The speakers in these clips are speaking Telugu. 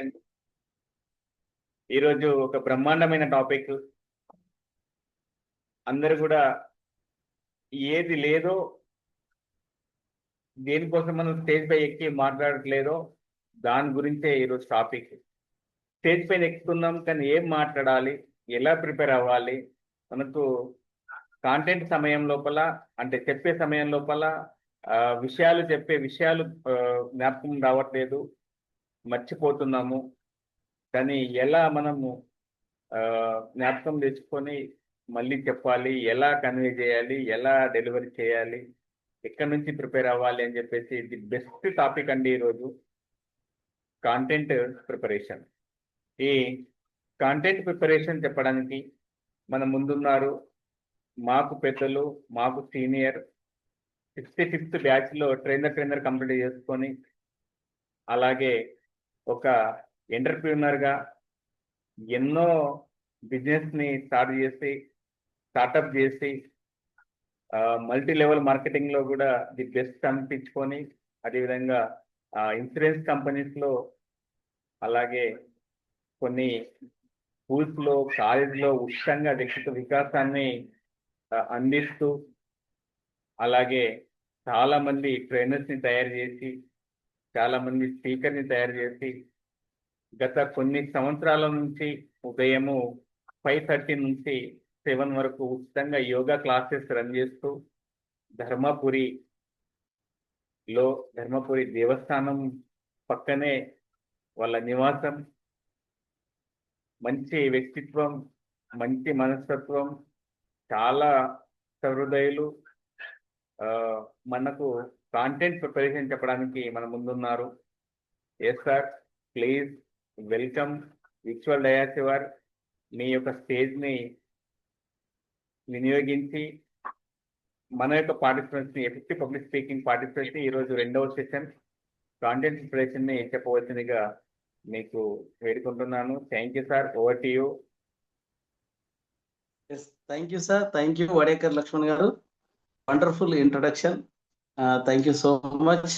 అండి. ఈరోజు ఒక బ్రహ్మాండమైన టాపిక్. అందరూ కూడా ఏది లేదో, దేనికోసం మనం స్టేజ్ పై ఎక్కి మాట్లాడట్లేదో దాని గురించే ఈరోజు టాపిక్. స్టేజ్ పైన ఎక్కుతున్నాం కానీ ఏం మాట్లాడాలి, ఎలా ప్రిపేర్ అవ్వాలి, మనకు కాంటెంట్ సమయం లోపల అంటే చెప్పే సమయం లోపల చెప్పే విషయాలు జ్ఞాపకం రావట్లేదు, మర్చిపోతున్నాము. కానీ ఎలా మనము జ్ఞాపకం తెచ్చుకొని మళ్ళీ చెప్పాలి, ఎలా కన్వే చేయాలి, ఎలా డెలివరీ చేయాలి, ఎక్కడి నుంచి ప్రిపేర్ అవ్వాలి అని చెప్పేసి ది బెస్ట్ టాపిక్ అండి ఈరోజు కాంటెంట్ ప్రిపరేషన్. ఈ కాంటెంట్ ప్రిపరేషన్ చెప్పడానికి మన ముందున్నారు మాకు పెద్దలు, మాకు సీనియర్ 65th బ్యాచ్లో ట్రైనర్ కంప్లీట్ చేసుకొని, అలాగే ఒక ఎంటర్ప్రీనర్గా ఎన్నో బిజినెస్ని స్టార్టప్ చేసి మల్టీ లెవెల్ మార్కెటింగ్లో కూడా ది బెస్ట్ అనిపించుకొని, అదేవిధంగా ఇన్సూరెన్స్ కంపెనీస్లో, అలాగే కొన్ని స్కూల్స్లో, కాలేజ్లో ఉచితంగా వ్యక్తిత్వ వికాసాన్ని అందిస్తూ, అలాగే చాలామంది ట్రైనర్స్ని తయారు చేసి, చాలామంది స్పీకర్ని తయారు చేసి, గత కొన్ని సంవత్సరాల నుంచి ఉదయము 5:30 నుంచి 7 వరకు ఉచితంగా యోగా క్లాసెస్ రన్ చేస్తూ, ధర్మపురి దేవస్థానం పక్కనే వాళ్ళ నివాసం, మంచి వ్యక్తిత్వం, మంచి మనస్తత్వం, చాలా సహృదయులు, మనకు కాంటెంట్ ప్రిపరేషన్ చెప్పడానికి మన ముందున్నారు. ఎస్ సార్, ప్లీజ్ వెల్కమ్ విక్చువల్ డయాసివర్. మీ యొక్క స్టేజ్ని వినియోగించి మన యొక్క పార్టిసిపెంట్స్ని, ఎఫెక్టివ్ పబ్లిక్ స్పీకింగ్ పార్టిసిపెంట్స్ని ఈరోజు 2వ సెషన్ కాంటెంట్ ప్రిపరేషన్ని చెప్పవలసిందిగా మీకు వేడుకుంటున్నాను. Thank you sir, over to you. Thank you sir, thank you Wadekar Laxman garu. Wonderful introduction. Thank you so much.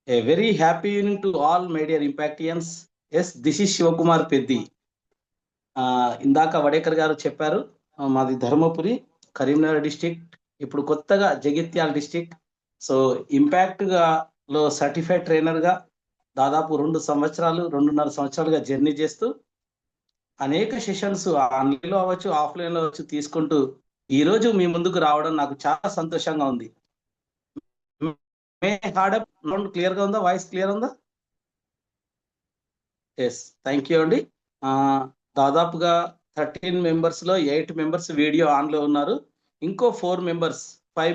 A very happy evening to all my dear Impactians. Yes, this is Shivakumar Peddi. ఇందాక వడేకర్ గారు చెప్పారు, మాది ధర్మపురి, కరీంనగర్ డిస్ట్రిక్ట్, ఇప్పుడు కొత్తగా జగిత్యాల డిస్ట్రిక్ట్. సో ఇంపాక్ట్లో సర్టిఫైడ్ ట్రైనర్గా దాదాపు 2.5 సంవత్సరాలుగా జర్నీ చేస్తూ అనేక సెషన్స్ ఆన్లైన్లో అవ్వచ్చు, ఆఫ్లైన్లో అవ్వచ్చు తీసుకుంటూ ఈరోజు మీ ముందుకు రావడం నాకు చాలా సంతోషంగా ఉంది. క్లియర్ గా ఉందా? వాయిస్ క్లియర్ ఉందా? ఎస్, థ్యాంక్ యూ అండి. దాదాపుగా 13 మెంబర్స్లో 8 మెంబర్స్ వీడియో ఆన్లో ఉన్నారు. ఇంకో 5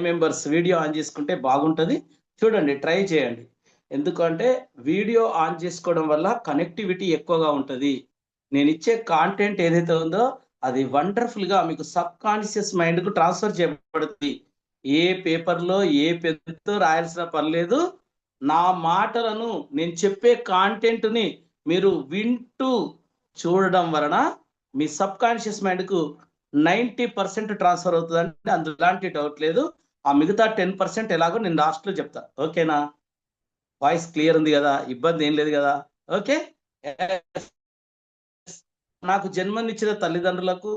మెంబర్స్ వీడియో ఆన్ చేసుకుంటే బాగుంటుంది. చూడండి, ట్రై చేయండి. ఎందుకంటే వీడియో ఆన్ చేసుకోవడం వల్ల కనెక్టివిటీ ఎక్కువగా ఉంటుంది. నేను ఇచ్చే కాంటెంట్ ఏదైతే ఉందో అది వండర్ఫుల్గా మీకు సబ్ కాన్షియస్ మైండ్కు ట్రాన్స్ఫర్ చేయబడుతుంది. ఏ పేపర్లో ఏ పెన్తో రాయాల్సిన పర్లేదు. నా మాటలను, నేను చెప్పే కాంటెంట్ని మీరు వింటూ చూడడం వలన మీ సబ్ కాన్షియస్ మైండ్కు 90% ట్రాన్స్ఫర్ అవుతుంది. అంటే అందులో ఎలాంటి డౌట్ లేదు. ఆ మిగతా 10% ఎలాగో నేను లాస్ట్లో చెప్తా. ఓకేనా? వాయిస్ క్లియర్ ఉంది కదా? ఇబ్బంది ఏం లేదు కదా? ఓకే. నాకు జన్మనిచ్చిన తల్లిదండ్రులకు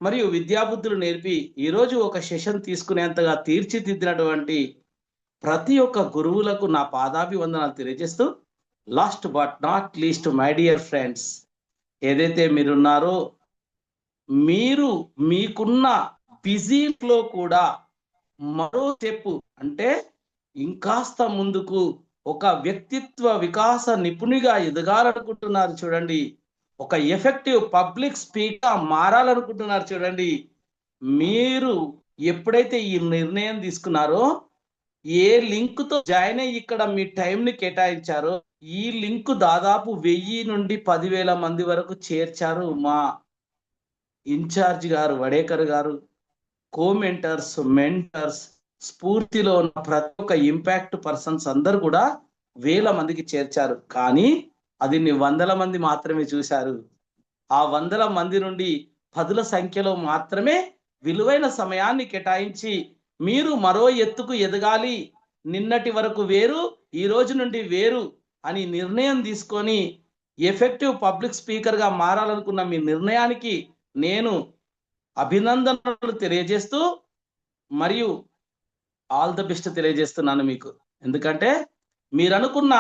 మరియు విద్యాబుద్ధులు నేర్పి ఈరోజు ఒక సెషన్ తీసుకునేంతగా తీర్చిదిద్దినటువంటి ప్రతి ఒక్క గురువులకు నా పాదాభివందనాలు తెలియజేస్తూ, last but not least my dear friends, ఏదైతే మీరున్నారో మీరు మీకున్న బిజీలో కూడా మరో స్టెప్ అంటే ఇంకాస్త ముందుకు ఒక వ్యక్తిత్వ వికాస నిపుణిగా ఎదగాలనుకుంటున్నారు చూడండి, ఒక ఎఫెక్టివ్ పబ్లిక్ స్పీకర్ మారాలనుకుంటున్నారు చూడండి. మీరు ఎప్పుడైతే ఈ నిర్ణయం తీసుకున్నారో, ఏ లింక్తో జాయిన్ అయ్యి ఇక్కడ మీ టైంని కేటాయించారో, ఈ లింక్ దాదాపు 1000 నుండి 10,000 మంది వరకు చేర్చారు మా ఇన్ఛార్జ్ గారు వడేకర్ గారు. కోమెంటర్స్, మెంటర్స్, స్ఫూర్తిలో ఉన్న ప్రతి ఒక్క ఇంపాక్ట్ పర్సన్స్ అందరూ కూడా 1000 మందికి చేర్చారు. కానీ అది 100 మంది మాత్రమే చూశారు. ఆ 100 మంది నుండి 10ల సంఖ్యలో మాత్రమే విలువైన సమయాన్ని కేటాయించి మీరు మరో ఎత్తుకు ఎదగాలి, నిన్నటి వరకు వేరు, ఈ రోజు నుండి వేరు అని నిర్ణయం తీసుకొని ఎఫెక్టివ్ పబ్లిక్ స్పీకర్గా మారాలనుకున్న మీ నిర్ణయానికి నేను అభినందనలు తెలియజేస్తూ మరియు ఆల్ ద బెస్ట్ తెలియజేస్తున్నాను మీకు. ఎందుకంటే మీరు అనుకున్న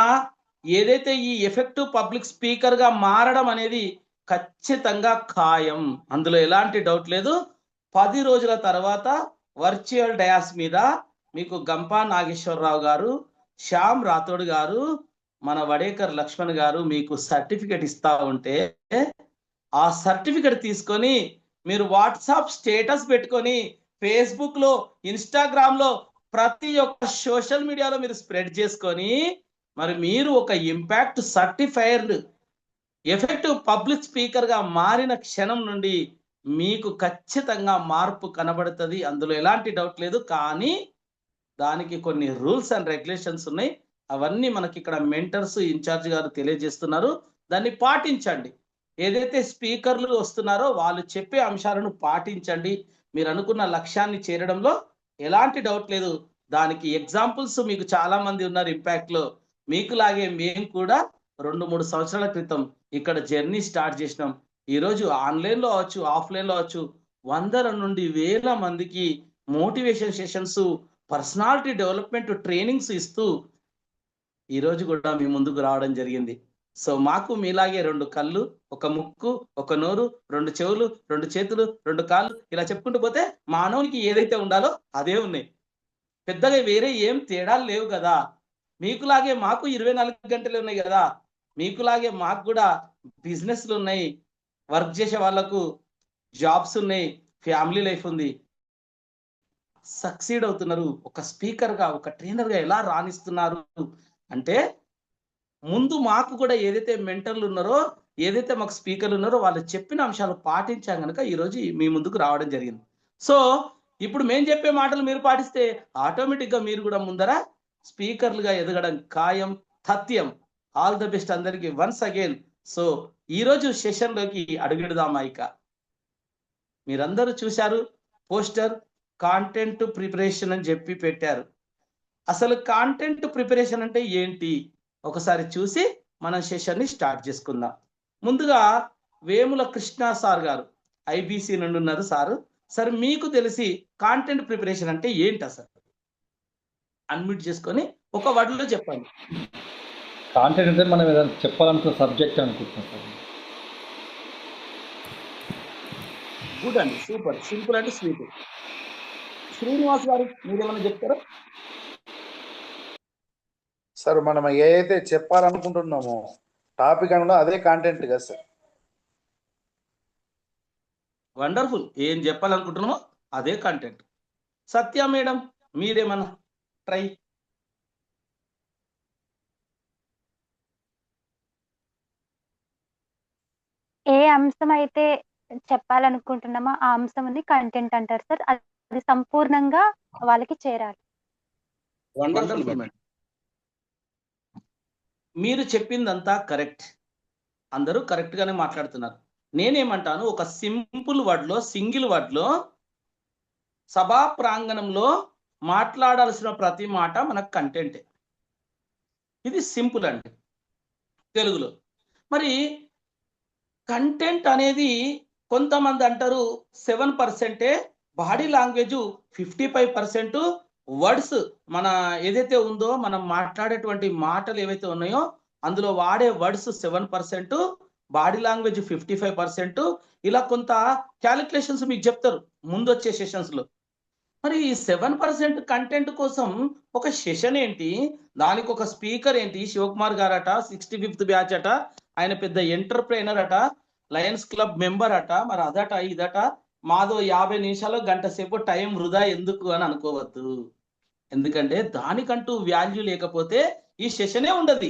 ఏదైతే ఈ ఎఫెక్టివ్ పబ్లిక్ స్పీకర్గా మారడం అనేది ఖచ్చితంగా ఖాయం, అందులో ఎలాంటి డౌట్ లేదు. 10 రోజుల తర్వాత వర్చువల్ డయాస్ మీద మీకు గంపా నాగేశ్వరరావు గారు, శ్యామ్ రాథోడ్ గారు, మన వడేకర్ లక్ష్మణ్ గారు మీకు సర్టిఫికెట్ ఇస్తా ఉంటే ఆ సర్టిఫికెట్ తీసుకొని మీరు వాట్సాప్ స్టేటస్ పెట్టుకొని ఫేస్బుక్ లో, ఇన్స్టాగ్రామ్ లో, ప్రతి ఒక్క సోషల్ మీడియాలో మీరు స్ప్రెడ్ చేసుకొని మరి మీరు ఒక impact certified effective public speaker గా మారిన క్షణం నుండి మీకు ఖచ్చితంగా మార్పు కనబడుతుంది, అందులో ఎలాంటి డౌట్ లేదు. కానీ దానికి కొన్ని రూల్స్ అండ్ రెగ్యులేషన్స్ ఉన్నాయి, అవన్నీ మనకి ఇక్కడ మెంటర్స్ ఇన్ఛార్జ్ గారు తెలియజేస్తున్నారు, దాన్ని పాటించండి. ఏదైతే స్పీకర్లు వస్తున్నారో వాళ్ళు చెప్పే అంశాలను పాటించండి. మీరు అనుకున్న లక్ష్యాన్ని చేరడంలో ఎలాంటి డౌట్ లేదు. దానికి ఎగ్జాంపుల్స్ మీకు చాలా మంది ఉన్నారు ఇంపాక్ట్ లో. మీకులాగే మేము కూడా 2-3 సంవత్సరాల క్రితం ఇక్కడ జర్నీ స్టార్ట్ చేసినాం. ఈరోజు ఆన్లైన్ లో అవచ్చు, ఆఫ్లైన్ లో అవచ్చు, వందల నుండి వేల మందికి motivation sessions, personality development trainings ఇస్తూ ఈరోజు కూడా మీ ముందుకు రావడం జరిగింది. సో మాకు మీలాగే 2 కళ్ళు, 1 ముక్కు, 1 నోరు, 2 చెవులు, 2 చేతులు, 2 కాళ్ళు, ఇలా చెప్పుకుంటూ పోతే మానవునికి ఏదైతే ఉండాలో అదే ఉన్నాయి. పెద్దగా వేరే ఏం తేడాలు లేవు కదా. మీకులాగే మాకు 24 గంటలు ఉన్నాయి కదా. మీకులాగే మాకు కూడా బిజినెస్లు ఉన్నాయి, వర్క్ చేసే వాళ్ళకు జాబ్స్ ఉన్నాయి, ఫ్యామిలీ లైఫ్ ఉంది. సక్సీడ్ అవుతున్నారు. ఒక స్పీకర్గా, ఒక ట్రైనర్గా ఎలా రాణిస్తున్నారు అంటే ముందు మాకు కూడా ఏదైతే మెంటర్లు ఉన్నారో, ఏదైతే మాకు స్పీకర్లు ఉన్నారో వాళ్ళు చెప్పిన అంశాలు పాటించాం కనుక ఈరోజు మీ ముందుకు రావడం జరిగింది. సో ఇప్పుడు మేము చెప్పే మాటలు మీరు పాటిస్తే ఆటోమేటిక్గా మీరు కూడా ముందర స్పీకర్లుగా ఎదగడం ఖాయం, తథ్యం. ఆల్ ద బెస్ట్ అందరికీ వన్స్ అగైన్. సో ఈరోజు సెషన్లోకి అడుగుదామా. ఇక మీరందరూ చూశారు పోస్టర్, కాంటెంట్ ప్రిపరేషన్ అని చెప్పి పెట్టారు. అసలు కాంటెంట్ ప్రిపరేషన్ అంటే ఏంటి ఒకసారి చూసి మనం సెషన్ని స్టార్ట్ చేసుకుందాం. ముందుగా వేముల కృష్ణ సార్ గారు ఐబీసీ నుండి ఉన్నారు. సార్ మీకు తెలిసి కాంటెంట్ ప్రిపరేషన్ అంటే ఏంటి అసలు? అన్మ్యూట్ చేసుకొని ఒక వర్డ్లో చెప్పండి. కాంటెంట్ అంటే మనం ఏదైనా చెప్పాలనుకున్న సబ్జెక్ట్ అనుకుంటున్నాం సార్. గుడ్ అండి, సూపర్, సింపుల్ అంటే స్వీట్. శ్రీనివాస్ గారు మీరేమైనా చెప్తారా? సార్ మనం ఏదైతే చెప్పాలనుకుంటున్నామో టాపిక్ అనగా అదే కాంటెంట్ కదా సార్. వండర్ఫుల్, ఏం చెప్పాలనుకుంటున్నామో అదే కంటెంట్. సత్య మేడం మీరేమన్నా ట్రై. ఏ అంశం అయితే చెప్పాలనుకుంటున్నామో ఆ అంశంని కంటెంట్ అంటారు సార్. అది సంపూర్ణంగా వాళ్ళకి చేరాలి. వండర్ఫుల్ మేడం, మీరు చెప్పిందంతా కరెక్ట్, అందరూ కరెక్ట్ గానే మాట్లాడుతున్నారు. నేనేమంటాను, ఒక సింపుల్ వర్డ్లో, సింగిల్ వర్డ్లో సభా ప్రాంగణంలో మాట్లాడాల్సిన ప్రతి మాట మనకు కంటెంటే. ఇది సింపుల్ అండి తెలుగులో. మరి కంటెంట్ అనేది కొంతమంది అంటారు 7%, బాడీ లాంగ్వేజ్ 55%, వర్డ్స్ మన ఏదైతే ఉందో మనం మాట్లాడేటువంటి మాటలు ఏవైతే ఉన్నాయో అందులో వాడే వర్డ్స్ 7%, బాడీ లాంగ్వేజ్ 55%. ఇలా కొంత క్యాలిక్యులేషన్స్ మీకు చెప్తారు ముందు వచ్చే సెషన్స్లో. మరి ఈ 7% కంటెంట్ కోసం ఒక సెషన్ ఏంటి, దానికి ఒక స్పీకర్ ఏంటి, శివకుమార్ గారట, 65th బ్యాచ్ అట, ఆయన పెద్ద ఎంటర్ప్రైనర్ అట, లయన్స్ క్లబ్ మెంబర్ అట, మరి అదట ఇదట, మాదో 50 నిమిషాలు గంట సేపు టైం వృధా ఎందుకు అని అనుకోవద్దు. ఎందుకంటే దానికంటూ వాల్యూ లేకపోతే ఈ సెషనే ఉండదు.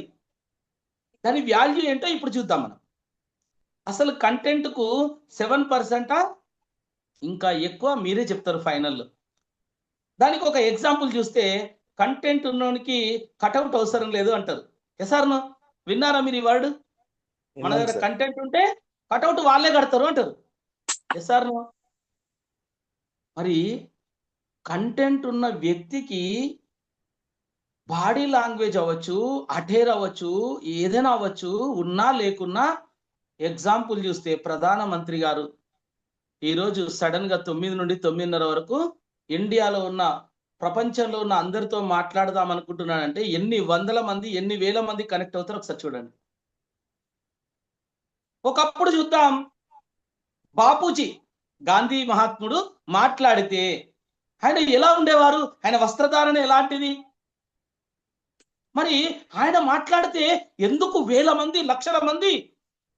దాని వాల్యూ ఏంటో ఇప్పుడు చూద్దాం మనం. అసలు కంటెంట్కు 7% ఇంకా ఎక్కువ మీరే చెప్తారు ఫైనల్లో. దానికి ఒక ఎగ్జాంపుల్ చూస్తే కంటెంట్ ఉన్నోనికి కటౌట్ అవసరం లేదు అంటారు. ఎసార్నో విన్నారా మీరు ఈ వర్డ్? మన దగ్గర కంటెంట్ ఉంటే కటౌట్ వాళ్ళే కడతారు అంటారు. ఎసార్నో? మరి కంటెంట్ ఉన్న వ్యక్తికి బాడీ లాంగ్వేజ్ అవ్వచ్చు, అటేర్ అవ్వచ్చు, ఏదైనా అవ్వచ్చు, ఉన్నా లేకున్నా. ఎగ్జాంపుల్ చూస్తే ప్రధానమంత్రి గారు ఈరోజు సడన్ గా 9 నుండి 9:30 వరకు ఇండియాలో ఉన్న, ప్రపంచంలో ఉన్న అందరితో మాట్లాడదాం అనుకుంటున్నానంటే ఎన్ని వందల మంది, ఎన్ని వేల మంది కనెక్ట్ అవుతారో ఒకసారి చూడండి. ఒకప్పుడు చూద్దాం, బాపూజీ గాంధీ మహాత్ముడు మాట్లాడితే ఆయన ఎలా ఉండేవారు, ఆయన వస్త్రధారణ ఎలాంటిది? మరి ఆయన మాట్లాడితే ఎందుకు వేల మంది, లక్షల మంది,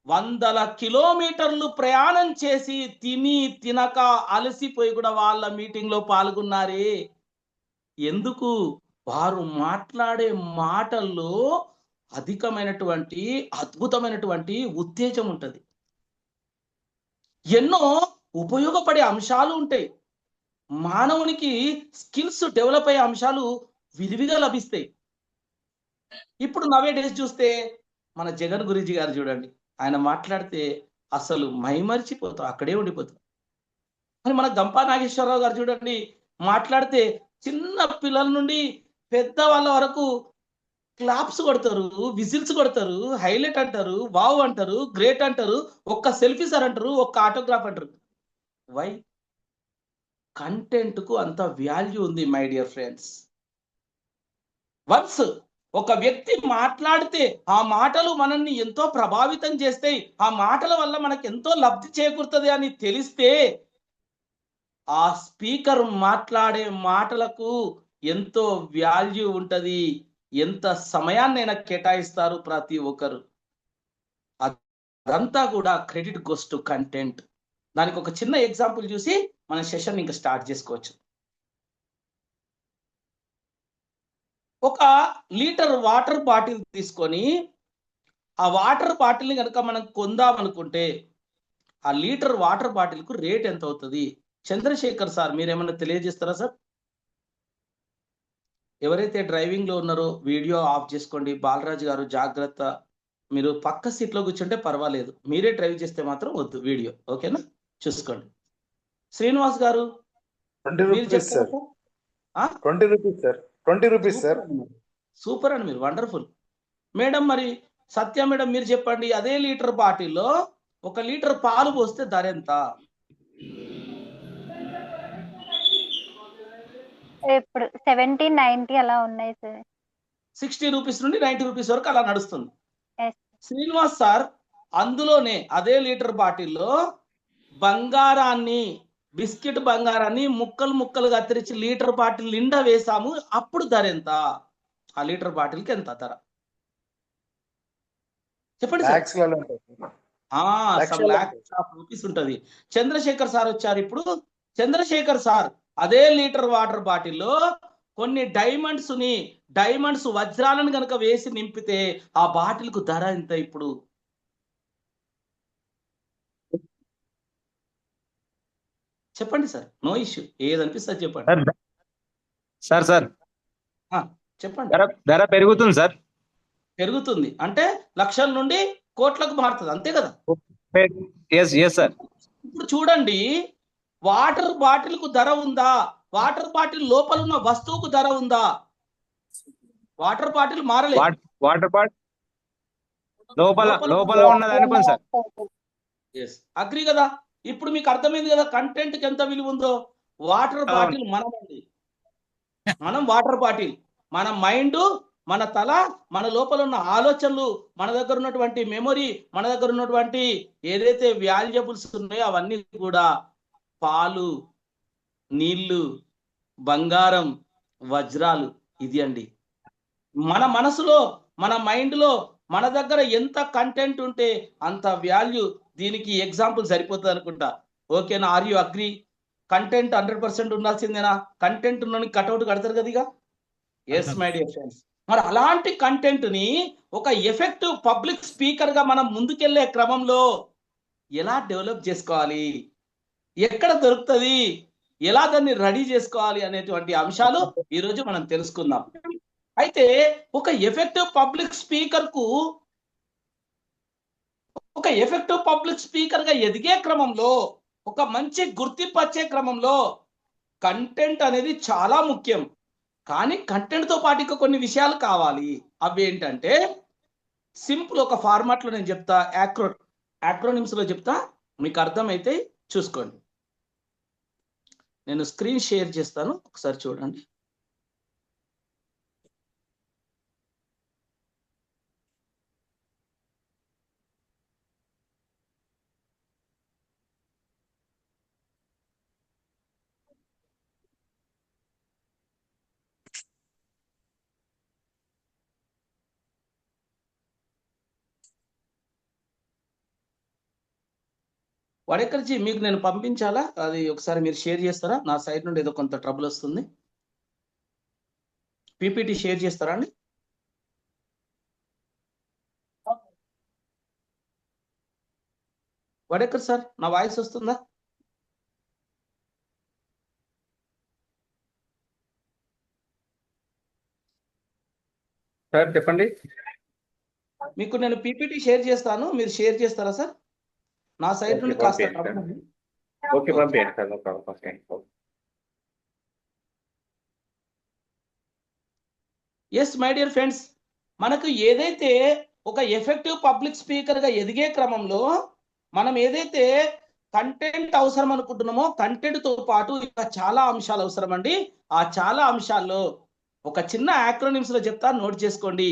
వందల కిలోమీటర్లు ప్రయాణం చేసి తిని తినక అలసిపోయి కూడా వాళ్ళ మీటింగ్ లో పాల్గొన్నారే? ఎందుకు? వారు మాట్లాడే మాటల్లో అధికమైనటువంటి, అద్భుతమైనటువంటి ఉత్తేజం ఉంటది. ఎన్నో ఉపయోగపడే అంశాలు ఉంటాయి. మానవునికి స్కిల్స్ డెవలప్ అయ్యే అంశాలు విరివిగా లభిస్తాయి. ఇప్పుడు నవే డేస్ చూస్తే మన జగన్ గురించి గారు చూడండి, ఆయన మాట్లాడితే అసలు మైమరిచిపోతాం, అక్కడే ఉండిపోతాం. మరి మన గంపా నాగేశ్వరరావు గారు చూడండి, మాట్లాడితే చిన్న పిల్లల నుండి పెద్ద వాళ్ళ వరకు క్లాప్స్ కొడతారు, విజిల్స్ కొడతారు, హైలైట్ అంటారు, వావ్ అంటారు, గ్రేట్ అంటారు, ఒక్క సెల్ఫీ సార్ అంటారు, ఒక్క ఆటోగ్రాఫ్ అంటారు. వై? కంటెంట్ కు అంత వాల్యూ ఉంది మై డియర్ ఫ్రెండ్స్. వన్స్ ఒక వ్యక్తి మాట్లాడితే ఆ మాటలు మనల్ని ఎంతో ప్రభావితం చేస్తాయి, ఆ మాటల వల్ల మనకు ఎంతో లబ్ధి చేకూరుతుంది అని తెలిస్తే ఆ స్పీకర్ మాట్లాడే మాటలకు ఎంతో వాల్యూ ఉంటది. ఎంత సమయాన్నైనా కేటాయిస్తారు ప్రతి ఒక్కరు. అదంతా కూడా క్రెడిట్ గోస్ టు కంటెంట్. దానికి ఒక చిన్న ఎగ్జాంపుల్ చూసి మన సెషన్ ఇంకా స్టార్ట్ చేసుకోవచ్చు. ఒక లీటర్ వాటర్ బాటిల్ తీసుకొని ఆ వాటర్ బాటిల్ని కనుక మనం కొందాం అనుకుంటే ఆ లీటర్ వాటర్ బాటిల్ కు రేట్ ఎంత అవుతుంది? చంద్రశేఖర్ సార్ మీరేమన్నా తెలియజేస్తారా సార్? ఎవరైతే డ్రైవింగ్ లో ఉన్నారో వీడియో ఆఫ్ చేసుకోండి. బాలరాజు గారు జాగ్రత్త, మీరు పక్క సీట్ లో కూర్చుంటే పర్వాలేదు, మీరే డ్రైవ్ చేస్తే మాత్రం వద్దు వీడియో, ఓకేనా? చూసుకోండి. శ్రీనివాస్ గారు 20 మీరు రూపీస్ సార్. చెప్తారా? 20 rupees sir. 20 rupees sir. Super అండి, మీరు వండర్ఫుల్. మేడం మరి సత్య మేడం మీరు చెప్పండి, అదే లీటర్ బాటిల్లో 1 లీటర్ పాలు పోస్తే ధర ఎంత? ఇప్పుడు 70-90 అలా ఉన్నాయి సార్. 60 రూపీస్ నుండి 90 రూపీస్ వరకు అలా నడుస్తుంది. Yes. శ్రీనివాస్ సార్ అందులోనే అదే లీటర్ బాటిల్లో బంగారాన్ని, బిస్కెట్ బంగారాన్ని ముక్కలు ముక్కలుగా తెరిచి లీటర్ బాటిల్ నిండా వేసాము, అప్పుడు ధర ఎంత? ఆ లీటర్ బాటిల్కి ఎంత ధర చెప్పండి సార్. లాక్స్ లలో ఉంటుంది. సమ్ లాక్స్ ఆఫ్ రూపీస్ ఉంటది. చంద్రశేఖర్ సార్ వచ్చారు ఇప్పుడు. చంద్రశేఖర్ సార్ అదే లీటర్ వాటర్ బాటిల్లో కొన్ని డైమండ్స్ వజ్రాలను కనుక వేసి నింపితే ఆ బాటిల్ కు ధర ఎంత ఇప్పుడు? చెప్పండి సార్, నో ఇష్యూ, ఏదనిపిస్తుంది చెప్పండి. సార్ చెప్పండి. ధర పెరుగుతుంది సార్. పెరుగుతుంది అంటే లక్షల నుండి కోట్లకు మారుతుంది, అంతే కదా? Yes sir. ఇప్పుడు చూడండి, వాటర్ బాటిల్ కు ధర ఉందా? వాటర్ బాటిల్ లోపల ఉన్న వస్తువుకు ధర ఉందా? వాటర్ బాటిల్ మారలేదు. వాటర్ బాటిల్ లోపల ఉన్నది అనుకోండి సార్. అగ్రి కదా? ఇప్పుడు మీకు అర్థమైంది కదా కంటెంట్ కి ఎంత విలువ ఉందో. వాటర్ బాటిల్ మనం వాటర్ బాటిల్, మన మైండ్, మన తల, మన లోపల ఉన్న ఆలోచనలు, మన దగ్గర ఉన్నటువంటి మెమొరీ, మన దగ్గర ఉన్నటువంటి ఏదైతే వాల్యుబుల్స్ ఉన్నాయో అవన్నీ కూడా పాలు, నీళ్లు, బంగారం, వజ్రాలు. ఇది అండి మన మనసులో, మన మైండ్ లో మన దగ్గర ఎంత కంటెంట్ ఉంటే అంత వాల్యూ. దీనికి ఎగ్జాంపుల్ సరిపోతుంది అనుకుంటా. ఓకేనా? Are you agree? కంటెంట్ 100% ఉండాల్సిందేనా? కంటెంట్ ఉన్న కట్అవుట్ కడతారు కదా ఇక. Yes my dear friends. మరి అలాంటి కంటెంట్ ని ఒక ఎఫెక్టివ్ పబ్లిక్ స్పీకర్ గా మనం ముందుకెళ్లే క్రమంలో ఎలా డెవలప్ చేసుకోవాలి, ఎక్కడ దొరుకుతుంది, ఎలా దాన్ని రెడీ చేసుకోవాలి అనేటువంటి అంశాలు ఈరోజు మనం తెలుసుకుందాం. అయితే ఒక ఎఫెక్టివ్ పబ్లిక్ స్పీకర్ గా ఎదిగే క్రమంలో, ఒక మంచి గుర్తింపు వచ్చే క్రమంలో కంటెంట్ అనేది చాలా ముఖ్యం. కానీ కంటెంట్తో పాటు ఇంకా కొన్ని విషయాలు కావాలి. అవి ఏంటంటే సింపుల్ ఒక ఫార్మాట్లో నేను చెప్తా, యాక్రోనిమ్స్లో చెప్తా, మీకు అర్థమైతే చూసుకోండి. నేను స్క్రీన్ షేర్ చేస్తాను, ఒకసారి చూడండి. వడేకర్జీ మీకు నేను పంపించాలా? అది ఒకసారి మీరు షేర్ చేస్తారా? నా సైడ్ నుండి ఏదో కొంత ట్రబుల్ వస్తుంది. పీపీటీ షేర్ చేస్తారా అండి? వడేకర్ సార్, నా వాయిస్ వస్తుందా? సార్ చెప్పండి. మీకు నేను పీపీటీ షేర్ చేస్తాను, మీరు షేర్ చేస్తారా సార్? నా సైడ్ నుండి ఓకే, కాస్త పంపించండి ట్రబుల్ సార్. ఉంది. ఓకే, పంపించండి sir. No problem. Okay. Yes my dear friends, మనకు ఏదైతే ఒక ఎఫెక్టివ్ పబ్లిక్ స్పీకర్గా ఎదిగే క్రమంలో మనం ఏదైతే కంటెంట్ అవసరం అనుకుంటున్నామో కంటెంట్తో పాటు ఇంకా చాలా అంశాలు అవసరం అండి. ఆ చాలా అంశాల్లో ఒక చిన్న యాక్రోనిమ్స్లో చెప్తా, నోట్ చేసుకోండి.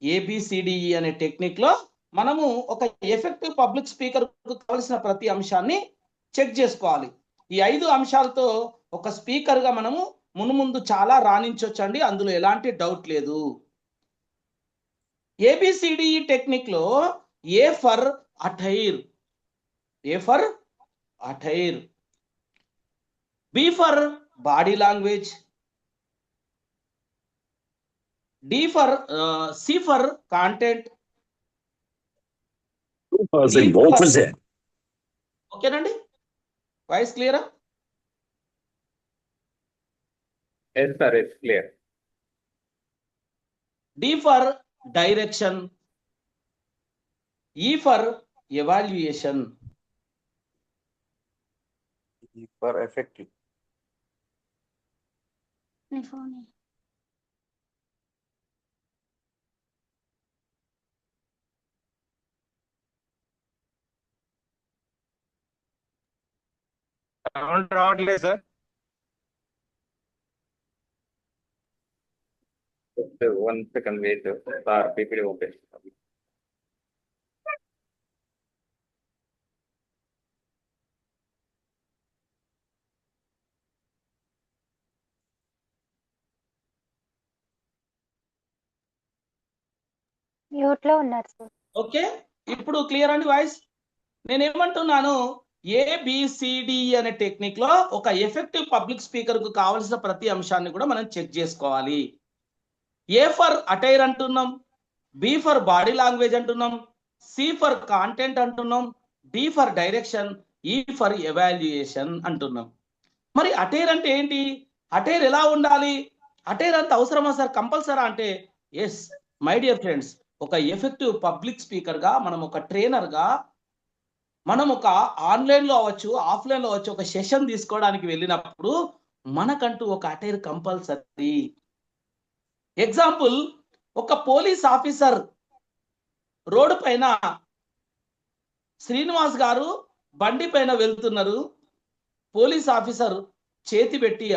ABCDE అనే టెక్నిక్లో మనము ఒక ఎఫెక్టివ్ పబ్లిక్ స్పీకర్కు కావలసిన ప్రతి అంశాన్ని చెక్ చేసుకోవాలి. ఈ 5 అంశాలతో ఒక స్పీకర్గా మనము మునుముందు చాలా రాణించవచ్చండి, అందులో ఎలాంటి డౌట్ లేదు. ABCDE టెక్నిక్లో A for attire, B for body language, C for content, ఓకేనండి? వాయిస్ క్లియరా? Yes sir, yes clear. D for direction, E for evaluation, for effective. Sound రావట్లేదు sir. 1 second wait sir. PPT open. Mute లో ఉన్నారు సార్. ఓకే, ఇప్పుడు క్లియర్ అండి వాయిస్? నేనేమంటున్నాను, ABCD అనే టెక్నిక్ లో ఒక ఎఫెక్టివ్ పబ్లిక్ స్పీకర్ కు కావలసిన ప్రతి అంశాన్ని కూడా మనం చెక్ చేసుకోవాలి. A ఫర్ అటైర్ అంటున్నాం, B ఫర్ బాడీ లాంగ్వేజ్ అంటున్నాం, C ఫర్ కాంటెంట్ అంటున్నాం, D for direction, E for evaluation అంటున్నాం. మరి అటైర్ అంటే ఏంటి? అటైర్ ఎలా ఉండాలి? అటైర్ అంత అవసరమా సార్, కంపల్సరా అంటే ఎస్ మై డియర్ ఫ్రెండ్స్. ఒక ఎఫెక్టివ్ పబ్లిక్ స్పీకర్గా మనం ఒక ట్రైనర్గా మనం ఒక ఆన్లైన్లో అవ్వచ్చు, ఆఫ్లైన్లో అవ్వచ్చు, ఒక సెషన్ తీసుకోవడానికి వెళ్ళినప్పుడు మనకంటూ ఒక అటైర్ కంపల్సరీ. ఎగ్జాంపుల్, ఒక పోలీస్ ఆఫీసర్ రోడ్డు పైన శ్రీనివాస్ గారు బండి పైన వెళ్తున్నారు, పోలీస్ ఆఫీసర్ చేతి పెట్టి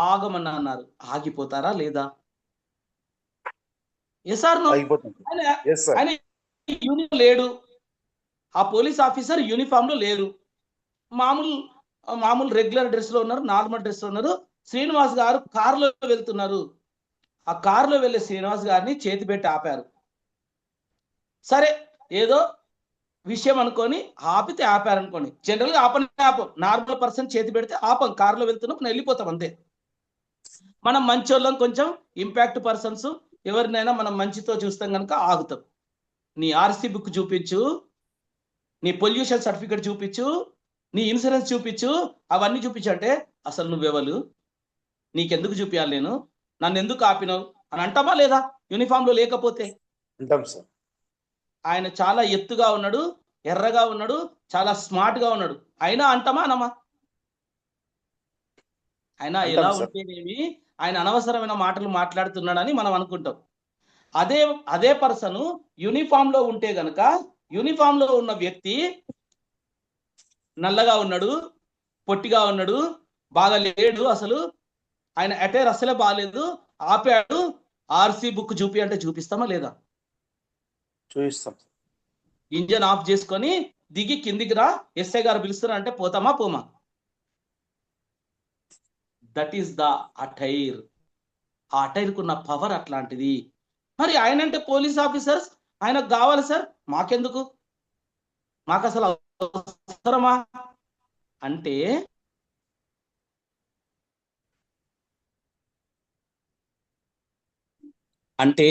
ఆగమని అన్నారు, ఆగిపోతారా లేదా? Yes or no? ఆయన యూనిఫామ్ లేడు, ఆ పోలీస్ ఆఫీసర్ యూనిఫామ్ లో లేరు, మామూలు రెగ్యులర్ డ్రెస్ లో ఉన్నారు, నార్మల్ డ్రెస్ లో ఉన్నారు. శ్రీనివాస్ గారు కారులో వెళ్తున్నారు, ఆ కారులో వెళ్ళే శ్రీనివాస్ గారిని చేతి పెట్టి ఆపారు. సరే, ఏదో విషయం అనుకొని ఆపితే ఆపారనుకోండి. జనరల్గా ఆపం, నార్మల్ పర్సన్ చేతి పెడితే ఆపం, కారులో వెళ్తున్నాం మనం వెళ్ళిపోతాం అంతే. మనం మంచోళ్ళం, కొంచెం ఇంపాక్ట్ పర్సన్స్ ఎవరినైనా మనం మంచితో చూస్తాం కనుక ఆగుతాం. నీ ఆర్సీ బుక్ చూపించు, నీ పొల్యూషన్ సర్టిఫికేట్ చూపించు, నీ ఇన్సూరెన్స్ చూపించు, అవన్నీ చూపించంటే అసలు నువ్వెవరు, నీకెందుకు చూపించాలి, నేను నన్ను ఎందుకు ఆపినావు అని అంటామా లేదా? యూనిఫామ్ లో లేకపోతే అంటాం సార్. ఆయన చాలా ఎత్తుగా ఉన్నాడు, ఎర్రగా ఉన్నాడు, చాలా స్మార్ట్ గా ఉన్నాడు, అయినా అంటామా అనమా? ఆయన అంటాం ఎలా సార్. ఉంటేనేమి ఆయన అనవసరమైన మాటలు మాట్లాడుతున్నాడని మనం అనుకుంటాం. అదే పర్సన్ యూనిఫామ్ లో ఉంటే గనక యూనిఫామ్ లో ఉన్న వ్యక్తి నల్లగా ఉన్నాడు, పొట్టిగా ఉన్నాడు, బాగా లేడు, అసలు ఆయన అటైర్ అసలే బాగాలేదు, ఆపాడు, ఆర్సీ బుక్ చూపి అంటే చూపిస్తామా లేదా? చూపిస్తాం. ఇంజన్ ఆఫ్ చేసుకొని దిగి కిందికి రా, ఎస్ఐ గారు పిలుస్తున్నారు అంటే పోతామా పోమా? That is the attire. ఆ అటైర్కు ఉన్న పవర్ అట్లాంటిది. మరి ఆయన అంటే పోలీస్ ఆఫీసర్స్, ఆయనకు కావాలి సార్, మాకెందుకు, మాకు అసలు అవసరమా అంటే అంటే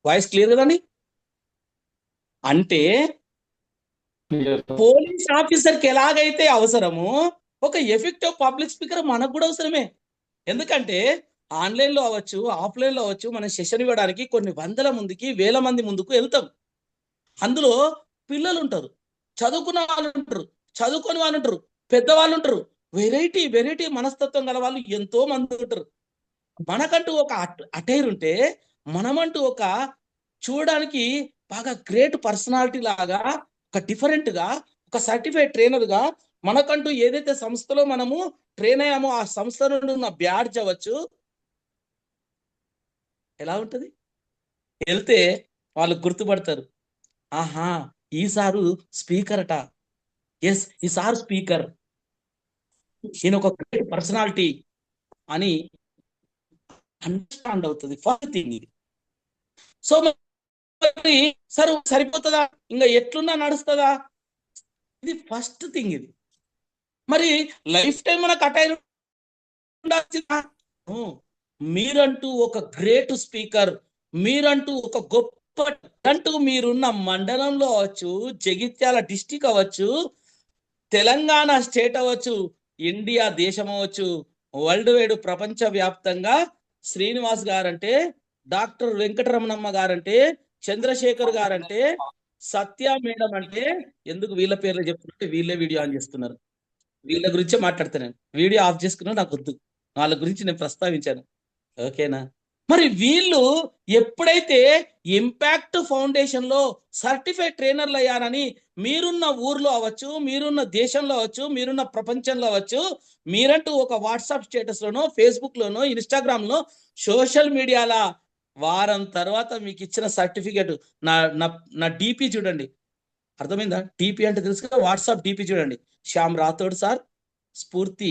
వాయిస్ క్లియర్ కదండి? అంటే పోలీస్ ఆఫీసర్కి ఎలాగైతే అవసరమో ఒక ఎఫెక్టివ్ పబ్లిక్ స్పీకర్ మనకు కూడా అవసరమే. ఎందుకంటే ఆన్లైన్లో అవ్వచ్చు, ఆఫ్లైన్లో అవ్వచ్చు, మనం సెషన్ ఇవ్వడానికి కొన్ని వందల మందికి, వేల మంది ముందుకు వెళ్తాం. అందులో పిల్లలు ఉంటారు, చదువుకున్న వాళ్ళు ఉంటారు, చదువుకొని వాళ్ళు ఉంటారు, పెద్దవాళ్ళు ఉంటారు, వెరైటీ మనస్తత్వం గల వాళ్ళు ఎంతో మంది ఉంటారు. మనకంటూ ఒక అటైర్ ఉంటే, మనమంటూ ఒక చూడడానికి బాగా గ్రేట్ పర్సనాలిటీ లాగా, ఒక డిఫరెంట్ గా, ఒక సర్టిఫైడ్ ట్రైనర్ గా, మనకంటూ ఏదైతే సంస్థలో మనము ట్రైన్ అయ్యామో ఆ సంస్థ నుండి ఉన్న బ్యాడ్జ్ అవ్వచ్చు, ఎలా ఉంటది? వెళ్తే వాళ్ళు గుర్తుపడతారు, ఆహా ఈ సారు స్పీకర్ అట, ఎస్ ఈ సార్ స్పీకర్, ఈయన ఒక గ్రేట్ పర్సనాలిటీ అని అండర్స్టాండ్ అవుతుంది. ఫస్ట్ థింగ్ ఇది. సో మరి సార్ సరిపోతుందా, ఇంకా ఎట్లున్నా నడుస్తుందా? ఇది ఫస్ట్ థింగ్. ఇది మరి లైఫ్ టైం మనకు అటైర్ ఉండాల్సిందా? మీరంటూ ఒక గ్రేట్ స్పీకర్, మీరంటూ ఒక గొప్ప అంటూ మీరున్న మండలంలో అవ్వచ్చు, జగిత్యాల డిస్టిక్ అవ్వచ్చు, తెలంగాణ స్టేట్ అవ్వచ్చు, ఇండియా దేశం అవ్వచ్చు, వరల్డ్ వైడ్ ప్రపంచ వ్యాప్తంగా శ్రీనివాస్ గారంటే, డాక్టర్ వెంకటరమణమ్మ గారంటే, చంద్రశేఖర్ గారంటే, సత్య మేడం అంటే, ఎందుకు వీళ్ళ పేర్లు చెప్తుంటే వీళ్ళే వీడియో ఆన్ చేస్తున్నారు, వీళ్ళ గురించే మాట్లాడుతున్నాను. వీడియో ఆఫ్ చేసుకున్నా నాకు వద్దు, వాళ్ళ గురించి నేను ప్రస్తావించాను, ఓకేనా? మరి వీళ్ళు ఎప్పుడైతే ఇంపాక్ట్ ఫౌండేషన్ లో సర్టిఫైడ్ ట్రైనర్లు అయ్యారని మీరున్న ఊర్లో అవ్వచ్చు, మీరున్న దేశంలో అవ్వచ్చు, మీరున్న ప్రపంచంలో అవ్వచ్చు, మీరంటూ ఒక వాట్సాప్ స్టేటస్ లోనో, ఫేస్బుక్ లోనో, ఇన్స్టాగ్రామ్ లో, సోషల్ మీడియాలో వారం తర్వాత మీకు ఇచ్చిన సర్టిఫికేట్, నా నా నా డిపి చూడండి, అర్థమైందా? డిపి అంటే తెలుసు కదా, వాట్సాప్ డిపి చూడండి, శ్యామ్ రాథోడ్ సార్, స్ఫూర్తి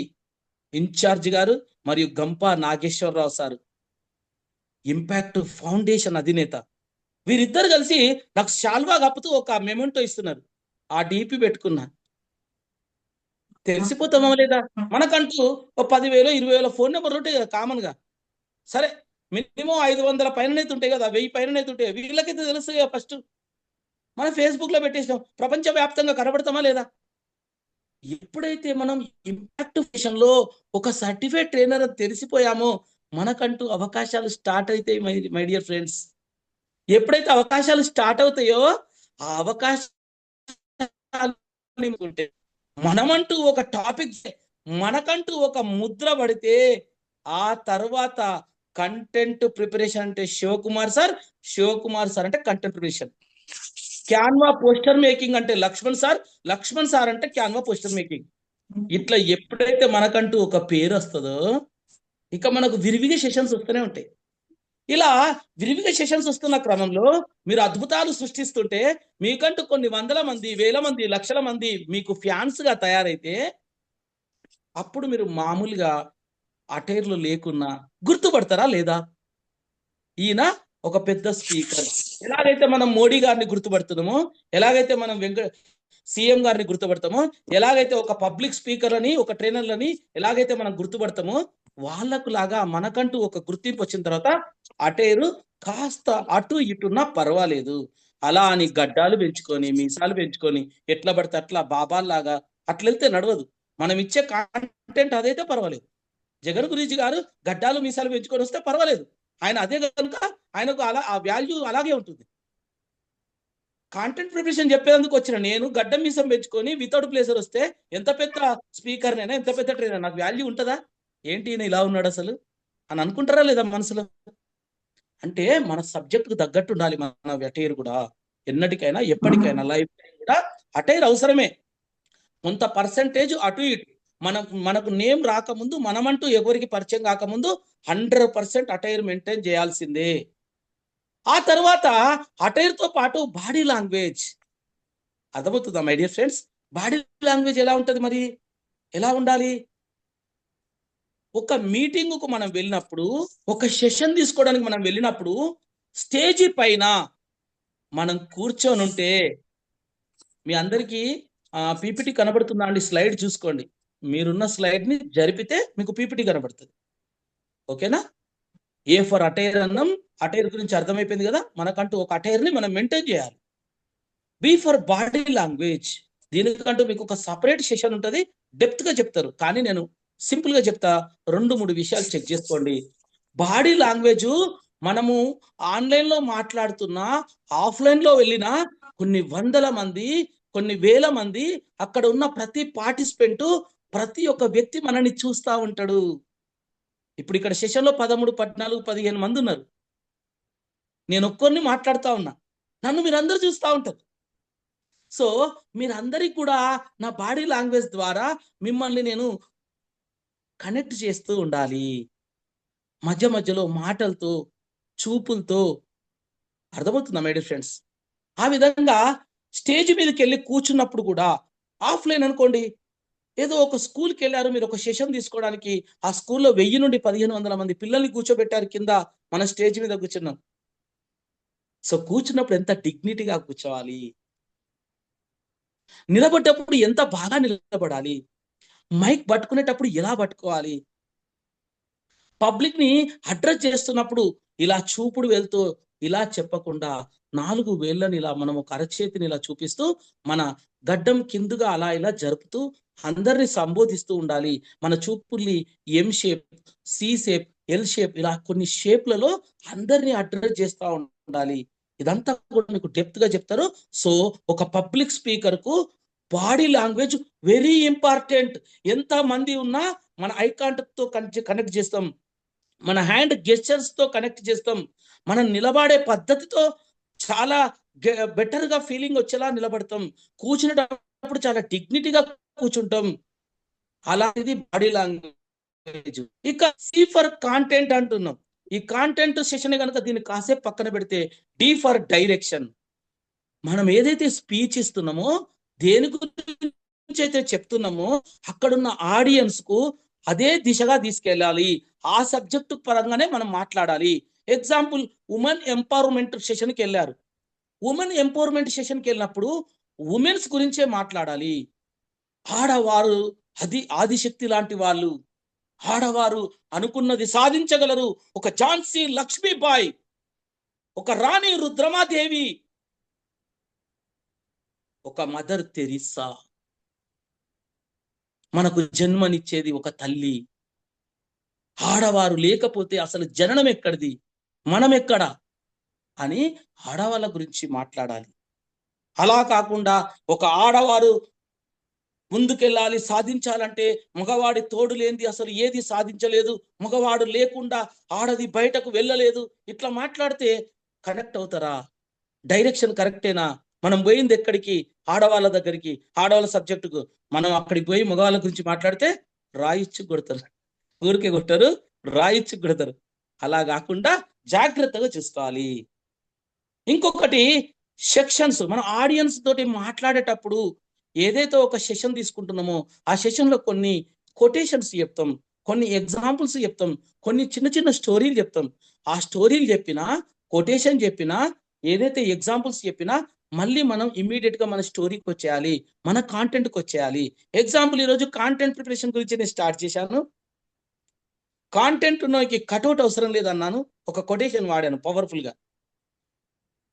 ఇన్ఛార్జ్ గారు మరియు Gampa Nageswararao sir, Impact Foundation అధినేత, వీరిద్దరు కలిసి నాకు శాల్వా కప్పుతూ ఒక మెమెంటో ఇస్తున్నారు. ఆ డిపి పెట్టుకున్నా, తెలిసిపోతామా లేదా? మనకంటూ ఒక 10,000 20,000 ఫోన్ నెంబర్లు ఉంటాయి కదా కామన్ గా. సరే మినిమం 500 పైననైతే ఉంటాయి కదా, 1000 పైననైతే ఉంటాయి, వీళ్ళకైతే తెలుస్తుంది కదా. ఫస్ట్ మనం ఫేస్బుక్ లో పెట్టేసాం, ప్రపంచ వ్యాప్తంగా కనబడతామా లేదా? ఎప్పుడైతే మనం ఇంపాక్ట్ ఫౌండేషన్ లో ఒక సర్టిఫైడ్ ట్రైనర్ అని తెలిసిపోయామో, మనకంటూ అవకాశాలు స్టార్ట్ అవుతాయి మై డియర్ ఫ్రెండ్స్. ఎప్పుడైతే అవకాశాలు స్టార్ట్ అవుతాయో, ఆ అవకాశాలు మనమంటూ ఒక టాపిక్, మనకంటూ ఒక ముద్ర పడితే, ఆ తర్వాత కంటెంట్ ప్రిపరేషన్ అంటే శివకుమార్ సార్, శివకుమార్ సార్ అంటే content preparation, Canva poster making అంటే లక్ష్మణ్ సార్, లక్ష్మణ్ సార్ అంటే క్యాన్వా పోస్టర్ మేకింగ్. ఇట్లా ఎప్పుడైతే మనకంటూ ఒక పేరు వస్తుందో, ఇక మనకు విరివిగా సెషన్స్ వస్తూనే ఉంటాయి. ఇలా విరివిగా సెషన్స్ వస్తున్న క్రమంలో మీరు అద్భుతాలు సృష్టిస్తుంటే, మీకంటూ కొన్ని వందల మంది, వేల మంది, లక్షల మంది మీకు ఫ్యాన్స్ గా తయారైతే, అప్పుడు మీరు మామూలుగా అటైర్లు లేకున్నా గుర్తుపడతారా లేదా? ఈయన ఒక పెద్ద స్పీకర్. ఎలాగైతే మనం మోడీ గారిని గుర్తుపడుతున్నామో, ఎలాగైతే మనం సీఎం గారిని గుర్తుపడతామో, ఎలాగైతే ఒక పబ్లిక్ స్పీకర్ అని, ఒక ట్రైనర్లని ఎలాగైతే మనం గుర్తుపడతామో, వాళ్ళకు లాగా మనకంటూ ఒక గుర్తింపు వచ్చిన తర్వాత అటైరు కాస్త అటు ఇటున్నా పర్వాలేదు, అలా అని గడ్డాలు పెంచుకొని, మీసాలు పెంచుకొని, ఎట్లా పడితే అట్లా బాబాల్లాగా అట్లా వెళ్తే నడవదు. మనం ఇచ్చే కాంటెంట్ అదైతే పర్వాలేదు. జగన్ గురించి గారు గడ్డాలు మీసాలు పెంచుకొని వస్తే పర్వాలేదు, ఆయన అదే కనుక ఆయనకు అలా ఆ వాల్యూ అలాగే ఉంటుంది. కాంటెంట్ ప్రిపరేషన్ చెప్పేందుకు వచ్చిన నేను గడ్డం మీసం పెంచుకొని వితౌట్ ప్లేసర్ వస్తే ఎంత పెద్ద స్పీకర్ నైనా, ఎంత పెద్ద ట్రైనర్, నాకు వాల్యూ ఉంటుందా? ఏంటి ఈయన ఇలా ఉన్నాడు అసలు అని అనుకుంటారా లేదా మనసులో? అంటే మన సబ్జెక్టుకు తగ్గట్టు ఉండాలి మన అటైర్ కూడా. ఎన్నటికైనా ఎప్పటికైనా లైఫ్ కూడా అటైర్ అవసరమే. కొంత పర్సెంటేజ్ అటు ఇటు మనకు నేమ్ రాకముందు, మనమంటూ ఎవరికి పరిచయం కాకముందు 100% అటైర్ మెయింటైన్ చేయాల్సిందే. ఆ తర్వాత అటైర్ తో పాటు బాడీ లాంగ్వేజ్. అర్థమవుతుందా my dear friends? Body language ఎలా ఉంటది మరి? ఎలా ఉండాలి? ఒక మీటింగ్కు మనం వెళ్ళినప్పుడు, ఒక సెషన్ తీసుకోవడానికి మనం వెళ్ళినప్పుడు, స్టేజీ పైన మనం కూర్చొని ఉంటే, మీ అందరికీ పీపీటీ కనబడుతుందా అండి? స్లైడ్ చూసుకోండి. మీరున్న స్లైడ్ ని జరిపితే మీకు పీపీటీ కనబడుతుంది. ఓకేనా? ఏ ఫర్ అటైర్ అన్నం. అటైర్ గురించి అర్థమైపోయింది కదా. మనకంటూ ఒక అటైర్ ని మనం మెయింటైన్ చేయాలి. B for body language. దీనికంటూ మీకు ఒక సపరేట్ సెషన్ ఉంటుంది, డెప్త్ గా చెప్తారు. కానీ నేను సింపుల్ గా చెప్తా, 2-3 విషయాలు చెక్ చేసుకోండి. బాడీ లాంగ్వేజ్ మనము ఆన్లైన్ లో మాట్లాడుతున్నా, ఆఫ్లైన్ లో వెళ్ళినా కొన్ని వందల మంది, కొన్ని వేల మంది, అక్కడ ఉన్న ప్రతి పార్టిసిపెంట్, ప్రతి ఒక్క వ్యక్తి మనల్ని చూస్తా ఉంటాడు. ఇప్పుడు ఇక్కడ సెషన్ లో 13, 14, 15 మంది ఉన్నారు. నేను ఒక్కరిని మాట్లాడుతా ఉన్నా, నన్ను మీరందరూ చూస్తూ ఉంటారు. సో మీరందరికీ కూడా నా బాడీ లాంగ్వేజ్ ద్వారా మిమ్మల్ని నేను కనెక్ట్ చేస్తూ ఉండాలి. మధ్య మధ్యలో మాటలతో, చూపులతో. అర్థమవుతుందా మై డియర్ ఫ్రెండ్స్? ఆ విధంగా స్టేజ్ మీదకి వెళ్ళి కూర్చున్నప్పుడు కూడా, ఆఫ్లైన్ అనుకోండి, ఏదో ఒక స్కూల్కి వెళ్ళారు మీరు ఒక సెషన్ తీసుకోవడానికి, ఆ స్కూల్లో 1000 నుండి 1500 మంది పిల్లల్ని కూర్చోబెట్టారు కింద, మన స్టేజ్ మీద కూర్చున్నాం. సో కూర్చున్నప్పుడు ఎంత డిగ్నిటీగా కూర్చోవాలి, నిలబడ్డప్పుడు ఎంత బాగా నిలబడాలి, మైక్ పట్టుకునేటప్పుడు ఎలా పట్టుకోవాలి, పబ్లిక్ ని అడ్రస్ చేస్తున్నప్పుడు ఇలా చూపుడు వెళ్తూ ఇలా చెప్పకుండా 4 వేళ్ళని ఇలా మనం ఒక అరచేతిని ఇలా చూపిస్తూ మన గడ్డం కిందుగా అలా ఇలా జరుపుతూ అందరిని సంబోధిస్తూ ఉండాలి. మన చూపుల్ని M shape, C shape, L shape, ఇలా కొన్ని షేప్లలో అందరినీ అడ్రస్ చేస్తూ ఉండాలి. ఇదంతా కూడా మీకు డెప్త్ గా చెప్తారు. సో ఒక పబ్లిక్ స్పీకర్ కు బాడీ లాంగ్వేజ్ వెరీ ఇంపార్టెంట్. ఎంత మంది ఉన్నా మన ఐ కాంటాక్ట్ తో కనెక్ట్ చేస్తాం, మన హ్యాండ్ గెస్చర్స్ తో కనెక్ట్ చేస్తాం, మనం నిలబడే పద్ధతితో చాలా బెటర్ గా ఫీలింగ్ వచ్చేలా నిలబడతాం, కూర్చునేటప్పుడు చాలా డిగ్నిటీగా కూర్చుంటాం. అలాంటిది బాడీ లాంగ్వేజ్. ఇక సి ఫర్ కాంటెంట్ అంటున్నాం. ఈ కాంటెంట్ సెషన్ కనుక దీన్ని కాసేపు పక్కన పెడితే, డి ఫర్ డైరెక్షన్. మనం ఏదైతే స్పీచ్ ఇస్తున్నామో, దేని గురించి అయితే చెప్తున్నామో, అక్కడున్న ఆడియన్స్ కు అదే దిశగా తీసుకెళ్ళాలి. ఆ సబ్జెక్టు పరంగానే మనం మాట్లాడాలి. ఎగ్జాంపుల్, ఉమెన్ ఎంపవర్మెంట్ సెషన్కి వెళ్ళారు. ఉమెన్ ఎంపవర్మెంట్ సెషన్కి వెళ్ళినప్పుడు ఉమెన్స్ గురించే మాట్లాడాలి. ఆడవారు ఆదిశక్తి లాంటి వాళ్ళు, ఆడవారు అనుకున్నది సాధించగలరు. ఒక ఝాన్సీ లక్ష్మీబాయి, ఒక రాణి రుద్రమాదేవి, ఒక మదర్ తెరిస్సా. మనకు జన్మనిచ్చేది ఒక తల్లి. ఆడవారు లేకపోతే అసలు జననం ఎక్కడిది, మనం ఎక్కడ అని ఆడవాళ్ళ గురించి మాట్లాడాలి. అలా కాకుండా ఒక ఆడవారు ముందుకెళ్ళాలి, సాధించాలంటే మగవాడి తోడు లేనిది అసలు ఏది సాధించలేదు, మగవాడు లేకుండా ఆడది బయటకు వెళ్ళలేదు, ఇట్లా మాట్లాడితే కనెక్ట్ అవుతారా? డైరెక్షన్ కరెక్టేనా? మనం పోయింది ఎక్కడికి? ఆడవాళ్ళ దగ్గరికి, ఆడవాళ్ళ సబ్జెక్టుకు. మనం అక్కడికి పోయి మగవాళ్ళ గురించి మాట్లాడితే రాయిచ్చు కొడతారు, ఊరికే కొట్టారు, రాయిచ్చు కొడతారు. అలా కాకుండా జాగ్రత్తగా చూసుకోవాలి. ఇంకొకటి సెక్షన్స్. మనం ఆడియన్స్ తోటి మాట్లాడేటప్పుడు ఏదైతే ఒక సెషన్ తీసుకుంటున్నామో ఆ సెషన్ లో కొన్ని కొటేషన్స్ చెప్తాం, కొన్ని ఎగ్జాంపుల్స్ చెప్తాం, కొన్ని చిన్న చిన్న స్టోరీలు చెప్తాం. ఆ స్టోరీలు చెప్పినా, కొటేషన్ చెప్పినా, ఏదైతే ఎగ్జాంపుల్స్ చెప్పినా మళ్ళీ మనం ఇమ్మీడియట్ గా మన స్టోరీకి వచ్చేయాలి, మన కాంటెంట్కి వచ్చేయాలి. ఎగ్జాంపుల్, ఈరోజు కాంటెంట్ ప్రిపరేషన్ గురించి నేను స్టార్ట్ చేశాను. కాంటెంట్ ఉన్నకి కట్అవుట్ అవసరం లేదన్నాను, ఒక కొటేషన్ వాడాను పవర్ఫుల్ గా.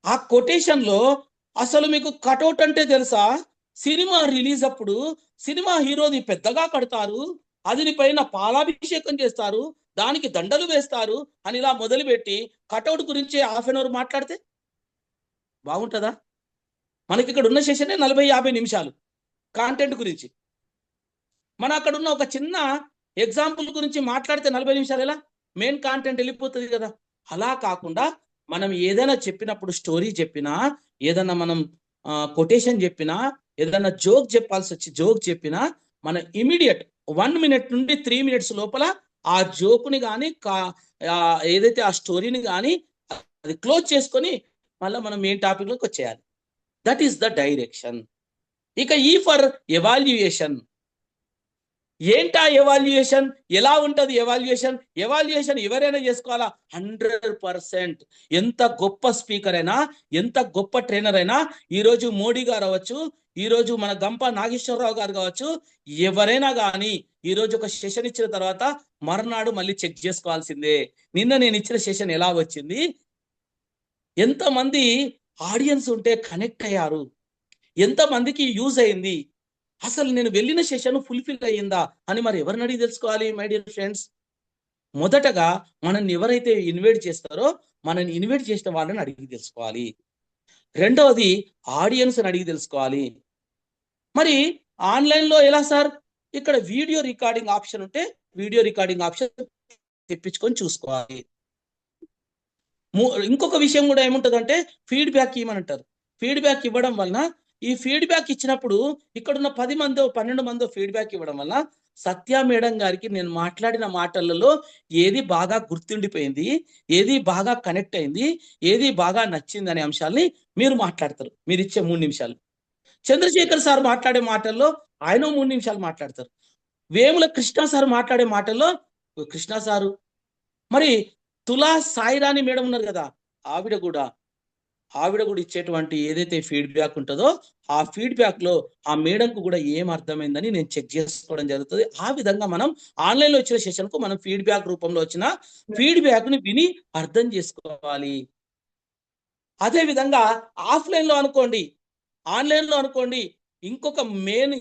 ఆ కొటేషన్ లో అసలు మీకు కట్అవుట్ అంటే తెలుసా? సినిమా రిలీజ్ అప్పుడు సినిమా హీరోది పెద్దగా కడతారు, అది పైన పాలాభిషేకం చేస్తారు, దానికి దండలు వేస్తారు అని ఇలా మొదలుపెట్టి కట్అవుట్ గురించి 1/2 అవర్ మాట్లాడితే బాగుంటుందా? మనకి ఇక్కడ ఉన్న సెషనే 40-50 నిమిషాలు కాంటెంట్ గురించి. మన అక్కడ ఉన్న ఒక చిన్న ఎగ్జాంపుల్ గురించి మాట్లాడితే 40 నిమిషాలు ఎలా మెయిన్ కాంటెంట్ వెళ్ళిపోతుంది కదా. అలా కాకుండా మనం ఏదైనా చెప్పినప్పుడు స్టోరీ చెప్పినా, ఏదైనా మనం కొటేషన్ చెప్పినా, ఏదైనా జోక్ చెప్పాల్సి వచ్చి జోక్ చెప్పినా, మన ఇమీడియట్ 1 minute నుండి 3 minutes లోపల ఆ జోకుని కానీ ఏదైతే ఆ స్టోరీని కానీ అది క్లోజ్ చేసుకొని మళ్ళీ మనం మెయిన్ టాపిక్ లోకి వచ్చేయాలి. That is the direction. ఇక ఈ ఫర్ ఎవాల్యుయేషన్. ఏంటా ఎవాల్యుయేషన్? ఎలా ఉంటది ఎవాల్యుయేషన్? ఎవాల్యుయేషన్ ఎవరైనా చేసుకోవాలా? 100%. ఎంత గొప్ప స్పీకర్ అయినా, ఎంత గొప్ప ట్రైనర్ అయినా, ఈరోజు మోడీ గారు అవ్వచ్చు, ఈరోజు మన గంప నాగేశ్వరరావు గారు కావచ్చు, ఎవరైనా కానీ ఈరోజు ఒక సెషన్ ఇచ్చిన తర్వాత మర్నాడు మళ్ళీ చెక్ చేసుకోవాల్సిందే. నిన్న నేను ఇచ్చిన సెషన్ ఎలా వచ్చింది, ఎంతమంది ఆడియన్స్ ఉంటే కనెక్ట్ అయ్యారు, ఎంతమందికి యూజ్ అయింది, అసలు నేను వెళ్ళిన సెషన్ ఫుల్ఫిల్ అయ్యిందా అని మరి ఎవరిని అడిగి తెలుసుకోవాలి మై డియర్ ఫ్రెండ్స్? మొదటగా మనల్ని ఎవరైతే ఇన్వైట్ చేస్తారో మనల్ని ఇన్వైట్ చేసిన వాళ్ళని అడిగి తెలుసుకోవాలి. రెండవది ఆడియన్స్ అడిగి తెలుసుకోవాలి. మరి ఆన్లైన్లో ఎలా సార్? ఇక్కడ వీడియో రికార్డింగ్ ఆప్షన్ ఉంటే వీడియో రికార్డింగ్ ఆప్షన్ తెప్పించుకొని చూసుకోవాలి. ఇంకొక విషయం కూడా ఏముంటుందంటే ఫీడ్బ్యాక్ ఇవ్వమంటారు. ఫీడ్బ్యాక్ ఇవ్వడం వలన ఈ ఫీడ్బ్యాక్ ఇచ్చినప్పుడు ఇక్కడున్న 10 మందో 12 మందో ఫీడ్బ్యాక్ ఇవ్వడం వల్ల సత్య మేడం గారికి నేను మాట్లాడిన మాటలలో ఏది బాగా గుర్తుండిపోయింది, ఏది బాగా కనెక్ట్ అయింది, ఏది బాగా నచ్చింది అనే అంశాలని మీరు మాట్లాడతారు. మీరు ఇచ్చే 3 నిమిషాలు. చంద్రశేఖర్ సార్ మాట్లాడే మాటల్లో ఆయన 3 నిమిషాలు మాట్లాడతారు. వేముల కృష్ణ సార్ మాట్లాడే మాటల్లో కృష్ణ సారు, మరి తులా సాయిరాణి మేడం ఉన్నారు కదా, ఆవిడ కూడా ఇచ్చేటువంటి ఏదైతే ఫీడ్బ్యాక్ ఉంటుందో ఆ ఫీడ్బ్యాక్ లో ఆ మేడంకు కూడా ఏం అర్థమైందని నేను చెక్ చేసుకోవడం జరుగుతుంది. ఆ విధంగా మనం ఆన్లైన్ లో వచ్చిన సెషన్ కు మనం ఫీడ్బ్యాక్ రూపంలో వచ్చిన ఫీడ్బ్యాక్ ని విని అర్థం చేసుకోవాలి. అదే విధంగా ఆఫ్లైన్ లో అనుకోండి, ఆన్లైన్ లో అనుకోండి, ఇంకొక మెయిన్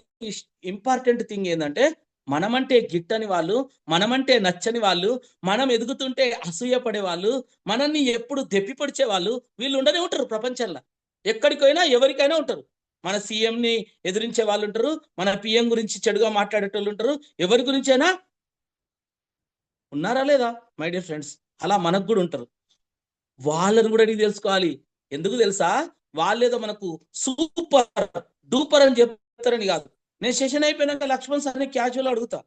ఇంపార్టెంట్ థింగ్ ఏంటంటే మనమంటే గిట్టని వాళ్ళు, మనమంటే నచ్చని వాళ్ళు, మనం ఎదుగుతుంటే అసూయపడే వాళ్ళు, మనల్ని ఎప్పుడు దెప్పిపడిచే వాళ్ళు వీళ్ళు ఉండనే ఉంటారు ప్రపంచంలో. ఎక్కడికైనా ఎవరికైనా ఉంటారు. మన సీఎంని ఎదిరించే వాళ్ళు ఉంటారు, మన పిఎం గురించి చెడుగా మాట్లాడేటోళ్ళు ఉంటారు, ఎవరి గురించైనా ఉన్నారా లేదా మై డియర్ ఫ్రెండ్స్? అలా మనకు కూడా ఉంటారు. వాళ్ళని కూడా అడిగి తెలుసుకోవాలి. ఎందుకు తెలుసా? వాళ్ళేదో మనకు సూపర్ డూపర్ అని చెప్తారని కాదు. నేను సెషన్ అయిపోయినాక లక్ష్మణ్ సార్ని క్యాజువల్ అడుగుతా,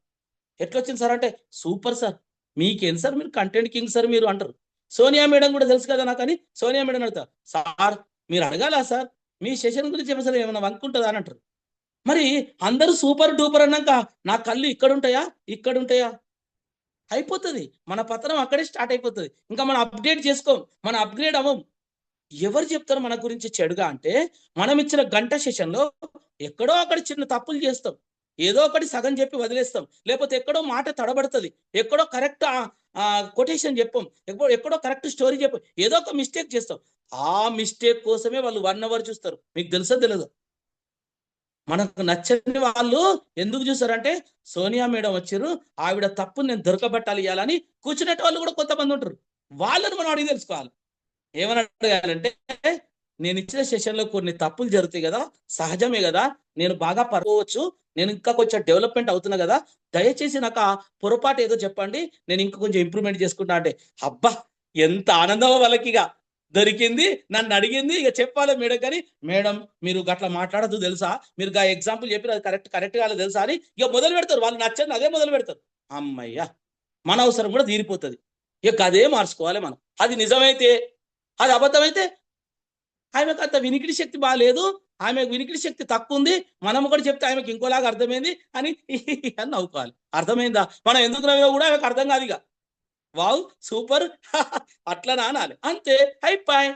ఎట్లొచ్చింది సార్ అంటే, సూపర్ సార్, మీకేం సార్, మీరు కంటెంట్ కింగ్ సార్ మీరు అంటారు. సోనియా మేడం కూడా తెలుసు కదా నాకు అని సోనియా మేడం అడుగుతా, సార్ మీరు అడగాలా సార్, మీ సెషన్ గురించి అసలు ఏమైనా వంకుంటుందా అని అంటారు. మరి అందరూ సూపర్ డూపర్ అన్నాక నా కళ్ళు ఇక్కడ ఉంటాయా అయిపోతుంది. మన పతనం అక్కడే స్టార్ట్ అయిపోతుంది. ఇంకా మనం అప్డేట్ చేసుకోం, మనం అప్గ్రేడ్ అవ్వం. ఎవరు చెప్తారు మన గురించి చెడుగా అంటే, మనం ఇచ్చిన గంట సెషన్లో ఎక్కడో అక్కడ చిన్న తప్పులు చేస్తాం, ఏదో ఒకటి సగం చెప్పి వదిలేస్తాం, లేకపోతే ఎక్కడో మాట తడబడుతుంది, ఎక్కడో కరెక్ట్ కొటేషన్ చెప్పాం, ఎక్కడో కరెక్ట్ స్టోరీ చెప్పాం, ఏదో ఒక మిస్టేక్ చేస్తాం. ఆ మిస్టేక్ కోసమే వాళ్ళు 1 hour చూస్తారు. మీకు తెలుసో తెలియదు? మనకు నచ్చని వాళ్ళు ఎందుకు చూస్తారంటే, సోనియా మేడం వచ్చారు, ఆవిడ తప్పు నేను దొరకబట్టాలి ఇవ్వాలని కూర్చునే వాళ్ళు కూడా కొంతమంది ఉంటారు. వాళ్ళని మనం అడిగి తెలుసుకోవాలి. ఏమని అడగాలంటే, నేను ఇచ్చిన సెషన్లో కొన్ని తప్పులు జరుగుతాయి కదా, సహజమే కదా, నేను బాగా పరవచ్చు, నేను ఇంకా కొంచెం డెవలప్మెంట్ అవుతున్నా కదా, దయచేసి నాకు ఆ పొరపాటు ఏదో చెప్పండి, నేను ఇంకా కొంచెం ఇంప్రూవ్మెంట్ చేసుకుంటా అంటే, అబ్బా ఎంత ఆనందమో వాళ్ళకి. ఇక దొరికింది, నన్ను అడిగింది, ఇక చెప్పాలి మేడం. కానీ మేడం మీరు గట్లా మాట్లాడద్దు తెలుసా, మీరు ఎగ్జాంపుల్ చెప్పి అది కరెక్ట్ కాలేదు తెలుసా అని ఇక మొదలు పెడతారు. వాళ్ళు నచ్చండి అదే మొదలు పెడతారు. అమ్మయ్యా, మన అవసరం కూడా తీరిపోతుంది. ఇక అదే మార్చుకోవాలి మనం. అది నిజమైతే, అది అబద్ధమైతే ఆమెకు అంత వినికిడి శక్తి బాగాలేదు, ఆమెకు వినికిడి శక్తి తక్కువ ఉంది, మనం ఒకటి చెప్తే ఆమెకు ఇంకోలాగా అర్థమైంది అని అని నవ్వుకోవాలి. అర్థమైందా? మనం ఎందుకు నవ్వినా కూడా ఆమెకు అర్థం కాదు. ఇక వావ్ సూపర్ అట్లా అనాలి, అంతే, అయిపోయి.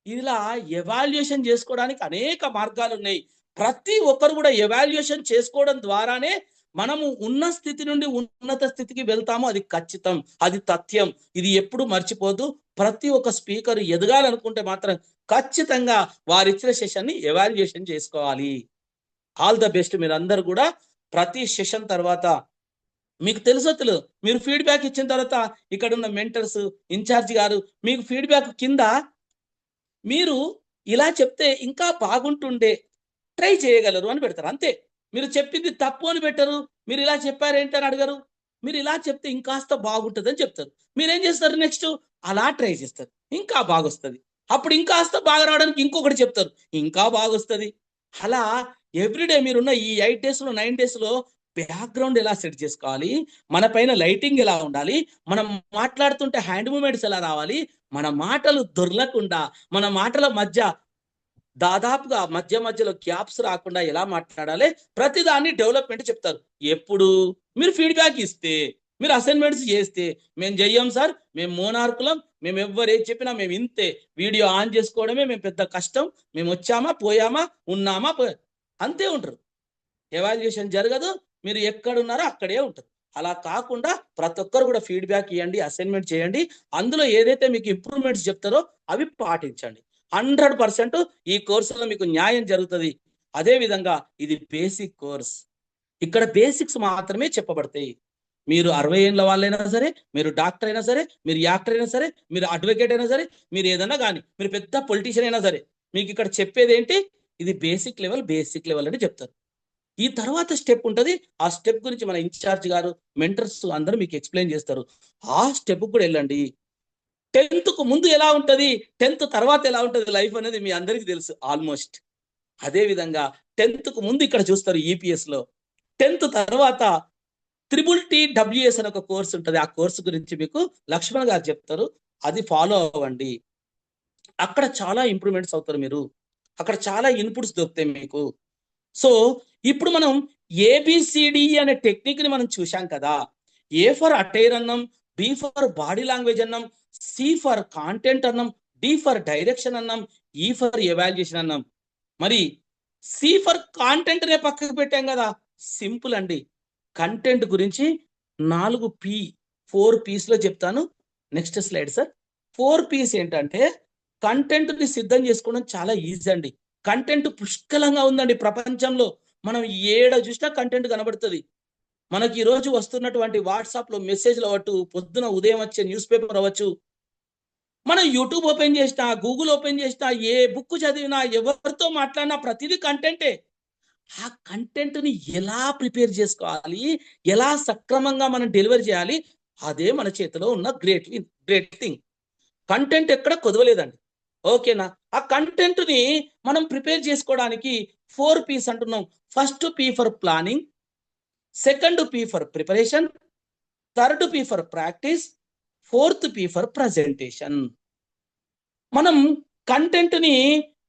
ఇలా ఎవాల్యుయేషన్ చేసుకోవడానికి అనేక మార్గాలు ఉన్నాయి. ప్రతి ఒక్కరు కూడా ఎవాల్యుయేషన్ చేసుకోవడం ద్వారానే మనము ఉన్న స్థితి నుండి ఉన్నత స్థితికి వెళ్తాము. అది ఖచ్చితం, అది తథ్యం. ఇది ఎప్పుడు మర్చిపోదు. ప్రతి ఒక్క స్పీకర్ ఎదగాలనుకుంటే మాత్రం ఖచ్చితంగా వారిచ్చిన సెషన్ని ఎవాల్యుయేషన్ చేసుకోవాలి. All the best. మీరు అందరు కూడా ప్రతి సెషన్ తర్వాత మీకు తెలుసో తెలియదు, మీరు ఫీడ్బ్యాక్ ఇచ్చిన తర్వాత ఇక్కడ ఉన్న మెంటర్స్, ఇన్ఛార్జ్ గారు మీకు ఫీడ్బ్యాక్ కింద మీరు ఇలా చెప్తే ఇంకా బాగుంటుండే, ట్రై చేయగలరు అని పెడతారు. అంతే. మీరు చెప్పింది తప్పు అని పెట్టరు, మీరు ఇలా చెప్పారేంటి అని అడగరు, మీరు ఇలా చెప్తే ఇంకాస్త బాగుంటుంది అని చెప్తారు. మీరేం చేస్తారు నెక్స్ట్? అలా ట్రై చేస్తారు, ఇంకా బాగొస్తుంది. అప్పుడు ఇంకాస్త బాగా రావడానికి ఇంకొకటి చెప్తారు, ఇంకా బాగొస్తుంది. అలా ఎవ్రీడే మీరున్న ఈ 8 days లో 9 days లో బ్యాక్గ్రౌండ్ ఎలా సెట్ చేసుకోవాలి, మన పైన లైటింగ్ ఎలా ఉండాలి, మనం మాట్లాడుతుంటే హ్యాండ్ మూమెంట్స్ ఎలా రావాలి, మన మాటలు దొర్లకుండా, మన మాటల మధ్య దాదాపుగా మధ్య మధ్యలో గ్యాప్స్ రాకుండా ఎలా మాట్లాడాలి, ప్రతిదాన్ని డెవలప్మెంట్ చెప్తారు. ఎప్పుడు మీరు ఫీడ్బ్యాక్ ఇస్తే, మీరు అసైన్మెంట్స్ చేస్తే, మేము చెయ్యం సార్, మేము మోనార్కులం, మేము ఎవ్వరు ఏది చెప్పినా మేము ఇంతే, వీడియో ఆన్ చేసుకోవడమే మేము పెద్ద కష్టం, మేము వచ్చామా పోయామా ఉన్నామా అంతే ఉంటారు. ఎవాల్యుయేషన్ జరగదు, మీరు ఎక్కడున్నారో అక్కడే ఉంటారు. అలా కాకుండా ప్రతి ఒక్కరు కూడా ఫీడ్బ్యాక్ ఇవ్వండి, అసైన్మెంట్ చేయండి, అందులో ఏదైతే మీకు ఇంప్రూవ్మెంట్స్ చెప్తారో అవి పాటించండి. 100% ఈ కోర్సులో మీకు న్యాయం జరుగుతుంది. అదే విధంగా ఇది బేసిక్ కోర్స్, ఇక్కడ బేసిక్స్ మాత్రమే చెప్పబడతాయి. మీరు 60 ఏళ్ళ వాళ్ళైనా సరే, మీరు డాక్టర్ అయినా సరే, మీరు యాక్టర్ అయినా సరే, మీరు అడ్వకేట్ అయినా సరే, మీరు ఏదైనా కానీ, మీరు పెద్ద పొలిటీషియన్ అయినా సరే, మీకు ఇక్కడ చెప్పేది ఏంటి? ఇది బేసిక్ లెవెల్ అని చెప్తారు. ఈ తర్వాత స్టెప్ ఉంటుంది, ఆ స్టెప్ గురించి మన ఇన్ఛార్జ్ గారు, మెంటర్స్ అందరూ మీకు ఎక్స్ప్లెయిన్ చేస్తారు. ఆ స్టెప్ కూడా వెళ్ళండి. 10th కు ముందు ఎలా ఉంటుంది, 10th తర్వాత ఎలా ఉంటుంది లైఫ్ అనేది మీ అందరికీ తెలుసు ఆల్మోస్ట్. అదే విధంగా 10th కు ముందు ఇక్కడ చూస్తారు EPS లో, 10th తర్వాత TTTWS అనే ఒక కోర్స్ ఉంటుంది. ఆ కోర్సు గురించి మీకు లక్ష్మణ్ గారు చెప్తారు, అది ఫాలో అవ్వండి. అక్కడ చాలా ఇంప్రూవ్మెంట్స్ అవుతారు మీరు, అక్కడ చాలా ఇన్పుట్స్ దొరుకుతాయి మీకు. సో ఇప్పుడు మనం ABCD అనే టెక్నిక్ ని మనం చూశాం కదా. A ఫర్ అటైర్ అన్నాం, B ఫర్ బాడీ లాంగ్వేజ్ అన్నాం, C ఫర్ కాంటెంట్ అన్నాం, D ఫర్ డైరెక్షన్ అన్నాం, E ఫర్ ఎవాల్యుయేషన్ అన్నాం. మరి C ఫర్ కాంటెంట్ నే పక్కకు పెట్టాం కదా. సింపుల్ అండి, కంటెంట్ గురించి 4 P's లో చెప్తాను. Next slide sir. 4 P's ఏంటంటే, కంటెంట్ ని సిద్ధం చేసుకోవడం చాలా ఈజీ అండి. కంటెంట్ పుష్కలంగా ఉందండి ప్రపంచంలో, మనం ఏడ చూసినా కంటెంట్ కనబడుతుంది. మనకి ఈరోజు వస్తున్నటువంటి వాట్సాప్ లో మెసేజ్లు అవ్వచ్చు, పొద్దున ఉదయం వచ్చే న్యూస్ పేపర్ అవ్వచ్చు, మనం యూట్యూబ్ ఓపెన్ చేసినా, గూగుల్ ఓపెన్ చేసినా, ఏ బుక్ చదివినా, ఎవరితో మాట్లాడినా ప్రతిదీ కంటెంటే. ఆ కంటెంట్ ని ఎలా ప్రిపేర్ చేసుకోవాలి, ఎలా సక్రమంగా మనం డెలివరీ చేయాలి, అదే మన చేతిలో ఉన్న గ్రేట్ థింగ్. కంటెంట్ ఎక్కడ కొదవలేదండి, ఓకేనా? ఆ కంటెంట్ ని మనం ప్రిపేర్ చేసుకోవడానికి 4 P's అంటున్నాం. First P for planning, second P for preparation, third P for practice, fourth P for presentation. మనం కంటెంట్ ని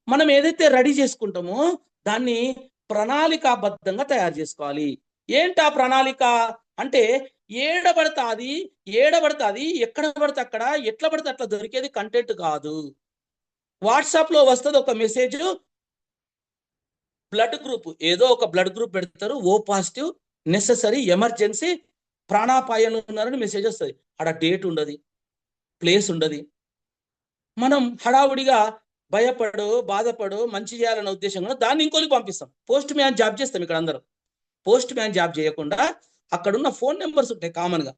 మనం ఏదైతే రెడీ చేసుకుంటామో దాన్ని ప్రణాళికాబద్ధంగా తయారు చేసుకోవాలి. ఏంటి ఆ ప్రణాళిక అంటే, ఏడబడతాది ఎక్కడ పడితే అక్కడ, ఎట్లా పడితే అట్లా దొరికేది కంటెంట్ కాదు. వాట్సాప్ లో వస్తుంది ఒక మెసేజ్, బ్లడ్ గ్రూప్, ఏదో ఒక బ్లడ్ గ్రూప్ పెడతారు, O పాజిటివ్, నెసెసరీ, ఎమర్జెన్సీ, ప్రాణాపాయంలో ఉన్నారని మెసేజ్ వస్తుంది. అక్కడ డేట్ ఉండదు, ప్లేస్ ఉండదు. మనం హడావుడిగా భయపడు, బాధపడు, మంచి చేయాలన్న ఉద్దేశంగా దాన్ని ఇంకోరికి పంపిస్తాం. పోస్ట్ మ్యాన్ జాబ్ చేస్తాం ఇక్కడ అందరం. పోస్ట్ మ్యాన్ జాబ్ చేయకుండా అక్కడున్న ఫోన్ నెంబర్స్ ఉంటాయి కామన్ గా,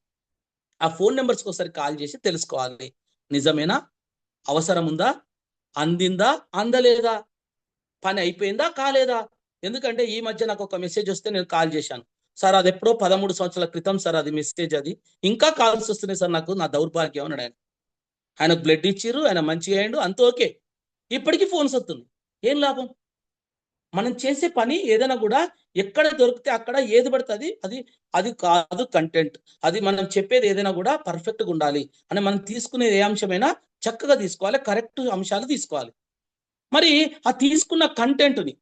ఆ ఫోన్ నెంబర్స్కి ఒకసారి కాల్ చేసి తెలుసుకోవాలి, నిజమేనా, అవసరం ఉందా, అందిందా, అందలేదా, పని అయిపోయిందా కాలేదా. ఎందుకంటే ఈ మధ్య నాకు ఒక మెసేజ్ వస్తే నేను కాల్ చేశాను, సార్ అది ఎప్పుడో 13 సంవత్సరాల క్రితం సార్ అది మెసేజ్, అది ఇంకా కాల్స్ వస్తున్నాయి సార్ నాకు, నా దౌర్భాగ్యం అన్నాడు. ఆయన బ్లడ్ ఇచ్చిర్రు, ఆయన మంచిగా అయ్యిండు, అంత ఓకే. ఇప్పటికీ ఫోన్స్ వస్తుంది, ఏం లాభం? మనం చేసే పని ఏదైనా కూడా ఎక్కడ దొరికితే అక్కడ ఏది పడుతుంది అది కాదు కంటెంట్. అది మనం చెప్పేది ఏదైనా కూడా పర్ఫెక్ట్గా ఉండాలి అని, మనం తీసుకునేది ఏ అంశమైనా చక్కగా తీసుకోవాలి, కరెక్ట్ అంశాలు తీసుకోవాలి. మరి ఆ తీసుకున్న కంటెంట్ని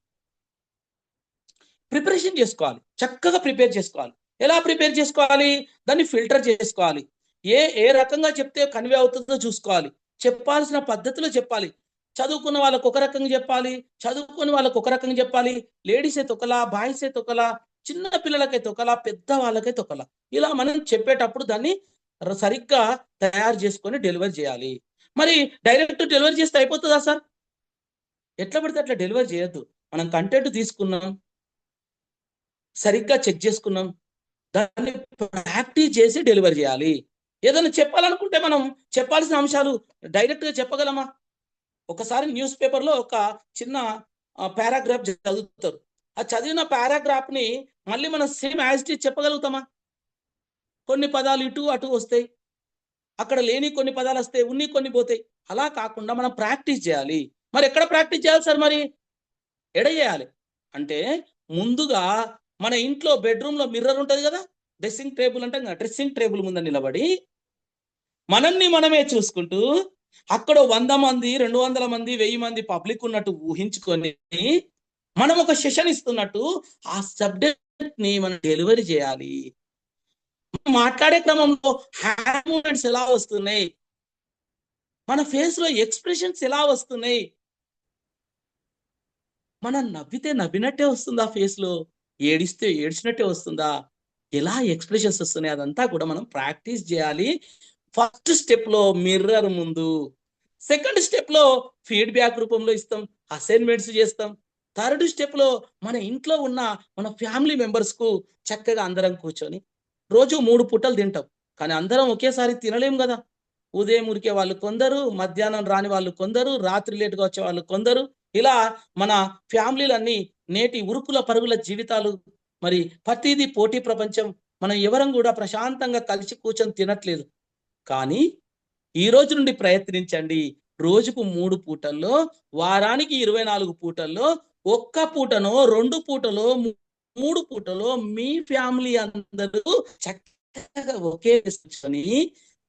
ప్రిపరేషన్ చేసుకోవాలి, చక్కగా ప్రిపేర్ చేసుకోవాలి. ఎలా ప్రిపేర్ చేసుకోవాలి? దాన్ని ఫిల్టర్ చేసుకోవాలి. ఏ రకంగా చెప్తే కన్వే అవుతుందో చూసుకోవాలి, చెప్పాల్సిన పద్ధతిలో చెప్పాలి. చదువుకున్న వాళ్ళకు ఒక రకంగా చెప్పాలి, చదువుకున్న వాళ్ళకు ఒక రకంగా చెప్పాలి, లేడీస్ అయితే ఒకలా, బాయ్స్ అయితే ఒకలా, చిన్న పిల్లలకైతే ఒకలా, పెద్ద వాళ్ళకైతే ఒకలా. ఇలా మనం చెప్పేటప్పుడు దాన్ని సరిగ్గా తయారు చేసుకొని డెలివరీ చేయాలి. మరి డైరెక్ట్ డెలివరీ చేస్తే అయిపోతుందా సార్? ఎట్లా పడితే అట్లా డెలివరీ చేయొద్దు. మనం కంటెంట్ తీసుకున్నాం, సరిగ్గా చెక్ చేసుకున్నాం, దాన్ని ప్రాక్టీస్ చేసి డెలివరీ చేయాలి. ఏదైనా చెప్పాలనుకుంటే మనం చెప్పాల్సిన అంశాలు డైరెక్ట్గా చెప్పగలమా? ఒకసారి న్యూస్ పేపర్లో ఒక చిన్న పారాగ్రాఫ్ చదువుతారు, ఆ చదివిన పారాగ్రాఫ్ ని మళ్ళీ మనం సేమ్ యాజ్ ఇట్ ఈజ్ చెప్పగలుగుతామా? కొన్ని పదాలు ఇటు అటు వస్తాయి, అక్కడ లేని కొన్ని పదాలు వస్తాయి, ఉన్ని కొన్ని పోతాయి. అలా కాకుండా మనం ప్రాక్టీస్ చేయాలి. మరి ఎక్కడ ప్రాక్టీస్ చేయాలి సార్? మరి ఎడ చేయాలి అంటే ముందుగా మన ఇంట్లో బెడ్రూమ్ లో మిర్రర్ ఉంటది కదా, డ్రెస్సింగ్ టేబుల్ అంటాం కదా, డ్రెస్సింగ్ టేబుల్ ముందు నిలబడి మనల్ని మనమే చూసుకుంటూ అక్కడ 100 మంది 200 మంది 1000 మంది పబ్లిక్ ఉన్నట్టు ఊహించుకొని మనం ఒక సెషన్ ఇస్తున్నట్టు ఆ సబ్జెక్ట్ ని మనం డెలివరీ చేయాలి. మాట్లాడే క్రమంలో హ్యాండ్ మూమెంట్స్ ఎలా వస్తున్నాయి, మన ఫేస్ లో ఎక్స్ప్రెషన్స్ ఎలా వస్తున్నాయి, మనం నవ్వితే నవ్వినట్టే వస్తుందా, ఫేస్ లో ఏడిస్తే ఏడ్చినట్టే వస్తుందా, ఎలా ఎక్స్ప్రెషన్స్ వస్తున్నాయి, అదంతా కూడా మనం ప్రాక్టీస్ చేయాలి. ఫస్ట్ స్టెప్ లో మిర్రర్ ముందు, సెకండ్ స్టెప్ లో ఫీడ్బ్యాక్ రూపంలో ఇస్తాం, అసైన్మెంట్స్ చేస్తాం, థర్డ్ స్టెప్ లో మన ఇంట్లో ఉన్న మన ఫ్యామిలీ మెంబర్స్ కు చక్కగా అందరం కూర్చొని రోజు 3 పూటలు తింటాం, కానీ అందరం ఒకేసారి తినలేం కదా. ఉదయం ఉరికే వాళ్ళు కొందరు, మధ్యాహ్నం రాని వాళ్ళు కొందరు, రాత్రి లేటుగా వచ్చే వాళ్ళు కొందరు, ఇలా మన ఫ్యామిలీలన్నీ నేటి ఉరుకుల పరుగుల జీవితాలు, మరి ప్రతిదీ పోటీ ప్రపంచం, మనం ఎవరం కూడా ప్రశాంతంగా కలిసి కూర్చొని తినట్లేదు. కానీ ఈ రోజు నుండి ప్రయత్నించండి. రోజుకు 3 పూటల్లో, వారానికి 24 పూటల్లో, ఒక్క పూటనో 2 పూటలో 3 పూటలో మీ ఫ్యామిలీ అందరూ చక్కగా ఒకే కూర్చొని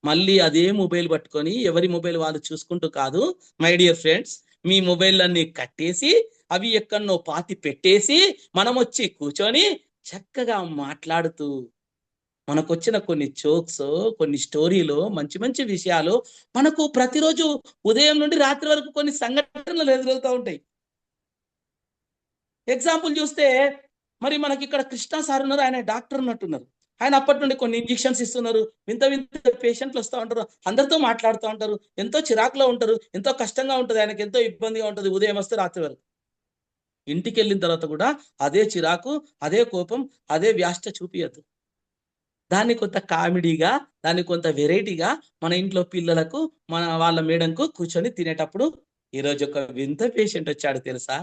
మళ్ళీ అదే మొబైల్ పట్టుకొని ఎవరి మొబైల్ వాళ్ళు చూసుకుంటూ కాదు my dear friends, me mobile అన్ని కట్టేసి అవి ఎక్కడనో పాతి పెట్టేసి మనం వచ్చి కూర్చొని చక్కగా మాట్లాడుతూ మనకు వచ్చిన కొన్ని జోక్స్, కొన్ని స్టోరీలు, మంచి మంచి విషయాలు మనకు ప్రతిరోజు ఉదయం నుండి రాత్రి వరకు కొన్ని సంఘటనలు ఎదురవుతూ ఉంటాయి. ఎగ్జాంపుల్ చూస్తే మరి మనకి ఇక్కడ కృష్ణ సార్ ఉన్నారు, ఆయన డాక్టర్ ఉన్నట్టున్నారు. ఆయన అప్పటి నుండి కొన్ని ఇంజెక్షన్స్ ఇస్తున్నారు, వింత వింత పేషెంట్లు వస్తూ ఉంటారు, అందరితో మాట్లాడుతూ ఉంటారు, ఎంతో చిరాకులో ఉంటారు, ఎంతో కష్టంగా ఉంటుంది, ఆయనకి ఎంతో ఇబ్బందిగా ఉంటుంది ఉదయం వస్తే రాత్రి వరకు. ఇంటికి వెళ్ళిన తర్వాత కూడా అదే చిరాకు, అదే కోపం, అదే వ్యాష్ట చూపియద్దు. దాన్ని కొంత కామెడీగా, దాన్ని కొంత వెరైటీగా మన ఇంట్లో పిల్లలకు, మన వాళ్ళ మేడంకు కూర్చొని తినేటప్పుడు, ఈరోజు ఒక వింత పేషెంట్ వచ్చాడు తెలుసా,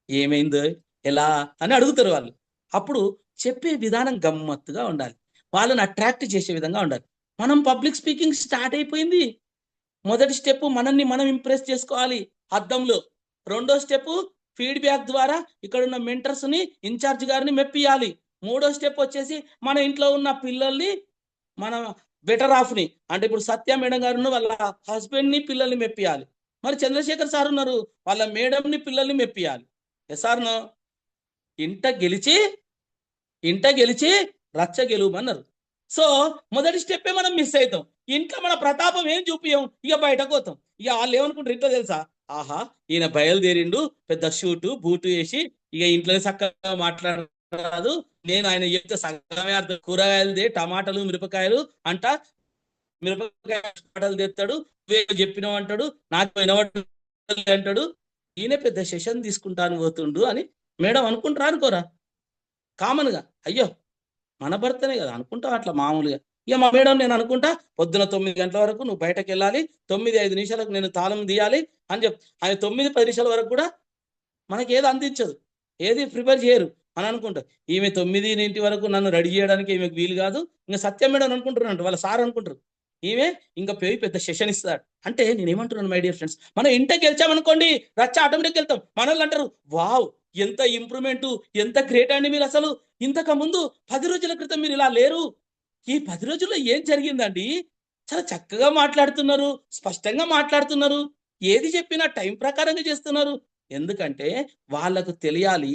ఏమైందో ఎలా అని అడుగుతారు వాళ్ళు. అప్పుడు చెప్పే విధానం గమ్మత్తుగా ఉండాలి, వాళ్ళని అట్రాక్ట్ చేసే విధంగా ఉండాలి. మనం పబ్లిక్ స్పీకింగ్ స్టార్ట్ అయిపోయింది. మొదటి స్టెప్ మనల్ని మనం ఇంప్రెస్ చేసుకోవాలి అద్దంలో. రెండో స్టెప్ ఫీడ్బ్యాక్ ద్వారా ఇక్కడ ఉన్న మెంటర్స్ ని, ఇన్ఛార్జ్ గారిని మెప్పియాలి. మూడో స్టెప్ వచ్చేసి మన ఇంట్లో ఉన్న పిల్లల్ని, మన బెటర్ ఆఫ్ ని, అంటే ఇప్పుడు సత్య మేడం గారు వాళ్ళ హస్బెండ్ ని పిల్లల్ని మెప్పియాలి. మరి చంద్రశేఖర్ సార్ ఉన్నారు, వాళ్ళ మేడం ని పిల్లల్ని మెప్పియాలి. సార్ నో ఇంట గెలిచి రచ్చ గెలువమన్నారు. సో మొదటి స్టెప్పే మనం మిస్ అవుతాం. ఇంట్లో మన ప్రతాపం ఏం చూపియం, ఇక బయటకు పోతాం. ఇక వాళ్ళు ఏమనుకుంటారు ఇంట్లో తెలుసా, ఆహా ఈయన బయలుదేరిండు పెద్ద షూటు బూటు వేసి, ఇక ఇంట్లో చక్కగా మాట్లాడరాదు, నేను ఆయన చెప్తే సగమే అర్థం, కూరగాయలదే టమాటాలు మిరపకాయలు అంట, మిరపకాయలు తెస్తాడు, చెప్పినావు అంటాడు, నాకు వినవడు అంటాడు, ఈయన పెద్ద సెషన్ తీసుకుంటాను పోతుండు అని మేడం అనుకుంటారా అనుకోరా? కామన్ గా అయ్యో మన భర్తనే కదా అనుకుంటాం అట్లా మామూలుగా. ఇక మా మేడం నేను అనుకుంటా పొద్దున 9 గంటల వరకు నువ్వు బయటకు వెళ్ళాలి, 9:05 నిమిషాలకు నేను తాళం తీయాలి అని ఆయన 9:10 నిమిషాల వరకు కూడా మనకి ఏది అందించదు, ఏది ప్రిపేర్ చేయరు అని అనుకుంటారు. ఈమె 9 వరకు నన్ను రెడీ చేయడానికి ఈమెకు వీలు కాదు, ఇంకా సత్యం మేడం అనుకుంటున్నాడు, వాళ్ళ సార్ అనుకుంటారు, ఈమె ఇంకా పోయి పెద్ద సెషన్ ఇస్తాడు. అంటే నేనేమంటున్నాను మై డియర్ ఫ్రెండ్స్, మనం ఇంటికి గెలిచామనుకోండి రచ్చ ఆటోమేటిక్ వెళ్తాం. మనల్ని అంటారు వావ్ ఎంత ఇంప్రూవ్మెంట్, ఎంత గ్రేట్ అండి మీరు, అసలు ఇంతకు ముందు 10 రోజుల క్రితం మీరు ఇలా లేరు, ఈ 10 రోజుల్లో ఏం జరిగిందండి, చాలా చక్కగా మాట్లాడుతున్నారు, స్పష్టంగా మాట్లాడుతున్నారు, ఏది చెప్పినా టైం ప్రకారంగా చేస్తున్నారు. ఎందుకంటే వాళ్ళకు తెలియాలి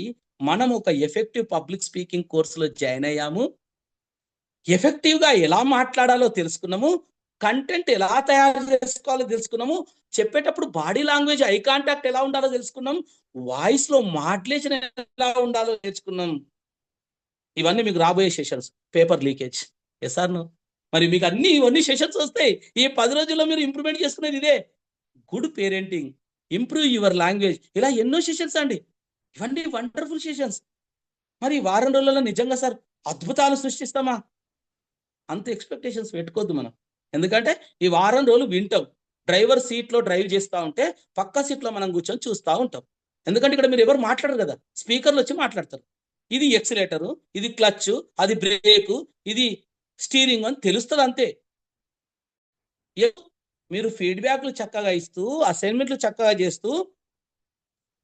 మనం ఒక ఎఫెక్టివ్ పబ్లిక్ స్పీకింగ్ కోర్సులో జాయిన్ అయ్యాము, ఎఫెక్టివ్ గా ఎలా మాట్లాడాలో తెలుసుకున్నాము, కంటెంట్ ఎలా తయారు చేసుకోవాలో తెలుసుకున్నాము, చెప్పేటప్పుడు బాడీ లాంగ్వేజ్ ఐ కాంటాక్ట్ ఎలా ఉండాలో తెలుసుకున్నాం, వాయిస్ లో మాడ్యులేషన్ ఎలా ఉండాలో నేర్చుకున్నాం. ఇవన్నీ మీకు రాబోయే sessions, paper leakage yes or no. మరి మీకు ఇవన్నీ సెషన్స్ వస్తాయి. ఈ 10 రోజుల్లో మీరు ఇంప్రూవ్మెంట్ చేసుకునేది ఇదే, good parenting, improve your language, ఇలా ఎన్నో సెషన్స్ అండి, ఇవన్నీ వండర్ఫుల్ సెషన్స్. మరి వారం రోజులలో నిజంగా సార్ అద్భుతాలు సృష్టిస్తామా? అంత ఎక్స్పెక్టేషన్స్ పెట్టుకోవద్దు మనం. ఎందుకంటే ఈ వారం రోజులు వింటాం, డ్రైవర్ సీట్ లో డ్రైవ్ చేస్తూ ఉంటే పక్క సీట్ లో మనం కూర్చొని చూస్తూ ఉంటాం. ఎందుకంటే ఇక్కడ మీరు ఎవరు మాట్లాడరు కదా, స్పీకర్లు వచ్చి మాట్లాడతారు. ఇది ఎక్సిలేటరు, ఇది క్లచ్, అది బ్రేకు, ఇది స్టీరింగ్ అని తెలుస్తుంది అంతే. మీరు ఫీడ్బ్యాక్లు చక్కగా ఇస్తూ, అసైన్మెంట్లు చక్కగా చేస్తూ,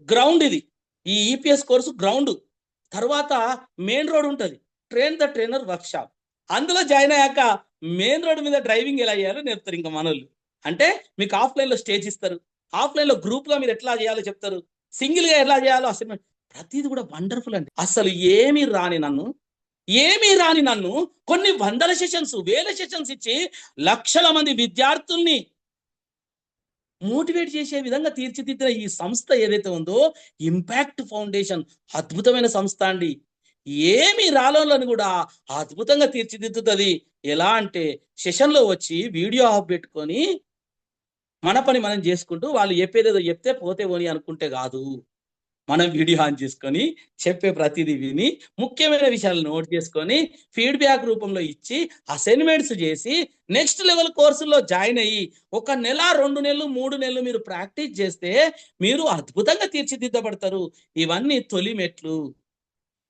గ్రౌండ్ ఇది, ఈ ఈపీఎస్ కోర్సు గ్రౌండ్. తర్వాత మెయిన్ రోడ్ ఉంటుంది, train the trainer work shop. అందులో జాయిన్ అయ్యాక మెయిన్ రోడ్ మీద డ్రైవింగ్ ఎలా చేయాలో నేర్పుతారు ఇంకా మనోళ్ళు. అంటే మీకు ఆఫ్లైన్లో స్టేజ్ ఇస్తారు, ఆఫ్లైన్లో గ్రూప్గా మీరు ఎట్లా చేయాలో చెప్తారు, సింగిల్గా ఎలా చేయాలో అసైన్మెంట్, ప్రతిది కూడా వండర్ఫుల్ అండి. అసలు ఏమీ రాని నన్ను కొన్ని వందల సెషన్స్, వేల సెషన్స్ ఇచ్చి లక్షల మంది విద్యార్థుల్ని మోటివేట్ చేసే విధంగా తీర్చిదిద్దిన ఈ సంస్థ ఏదైతే ఉందో, ఇంపాక్ట్ ఫౌండేషన్ అద్భుతమైన సంస్థ అండి. ఏమి రాలోని కూడా అద్భుతంగా తీర్చిదిద్దుతుంది. ఎలా అంటే సెషన్లో వచ్చి వీడియో ఆఫ్ పెట్టుకొని మన పని మనం చేసుకుంటూ వాళ్ళు చెప్పేదేదో చెప్తే పోతే పోని అనుకుంటే కాదు, మనం వీడియో ఆన్ చేసుకొని చెప్పే ప్రతిదీ విని ముఖ్యమైన విషయాలు నోట్ చేసుకొని ఫీడ్బ్యాక్ రూపంలో ఇచ్చి అసైన్మెంట్స్ చేసి నెక్స్ట్ లెవెల్ కోర్సుల్లో జాయిన్ అయ్యి 1 నెల 2 నెలలు 3 నెలలు మీరు ప్రాక్టీస్ చేస్తే మీరు అద్భుతంగా తీర్చిదిద్దబడతారు. ఇవన్నీ తొలి మెట్లు.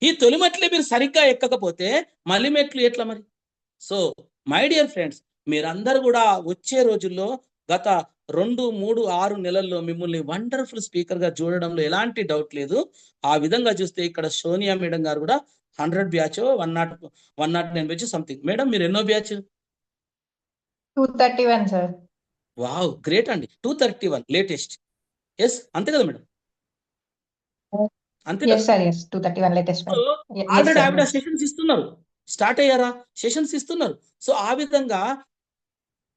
ఈ తొలి మెట్లే మీరు సరిగ్గా ఎక్కకపోతే మళ్ళీ మెట్లు ఎట్లా మరి? సో మై డియర్ ఫ్రెండ్స్, మీరందరూ కూడా వచ్చే రోజుల్లో గత 2, 3, 6 నెలల్లో మిమ్మల్ని వండర్ఫుల్ స్పీకర్గా చూడడంలో ఎలాంటి డౌట్ లేదు. ఆ విధంగా చూస్తే ఇక్కడ సోనియా మేడం గారు కూడా 100 బ్యాచ్, 109 బ్యాచ్ సంథింగ్. మేడం మీరు ఎన్నో బ్యాచ్? 231 సార్. వావ్, గ్రేట్ అండి. 231 లేటెస్ట్. ఎస్ అంతే కదా మేడం? అంతే yes sir, yes 231 latest. Already ఆవిడ సెషన్స్ ఇస్తున్నారు, స్టార్ట్ అయ్యారా? సెషన్స్ ఇస్తున్నారు. సో ఆ విధంగా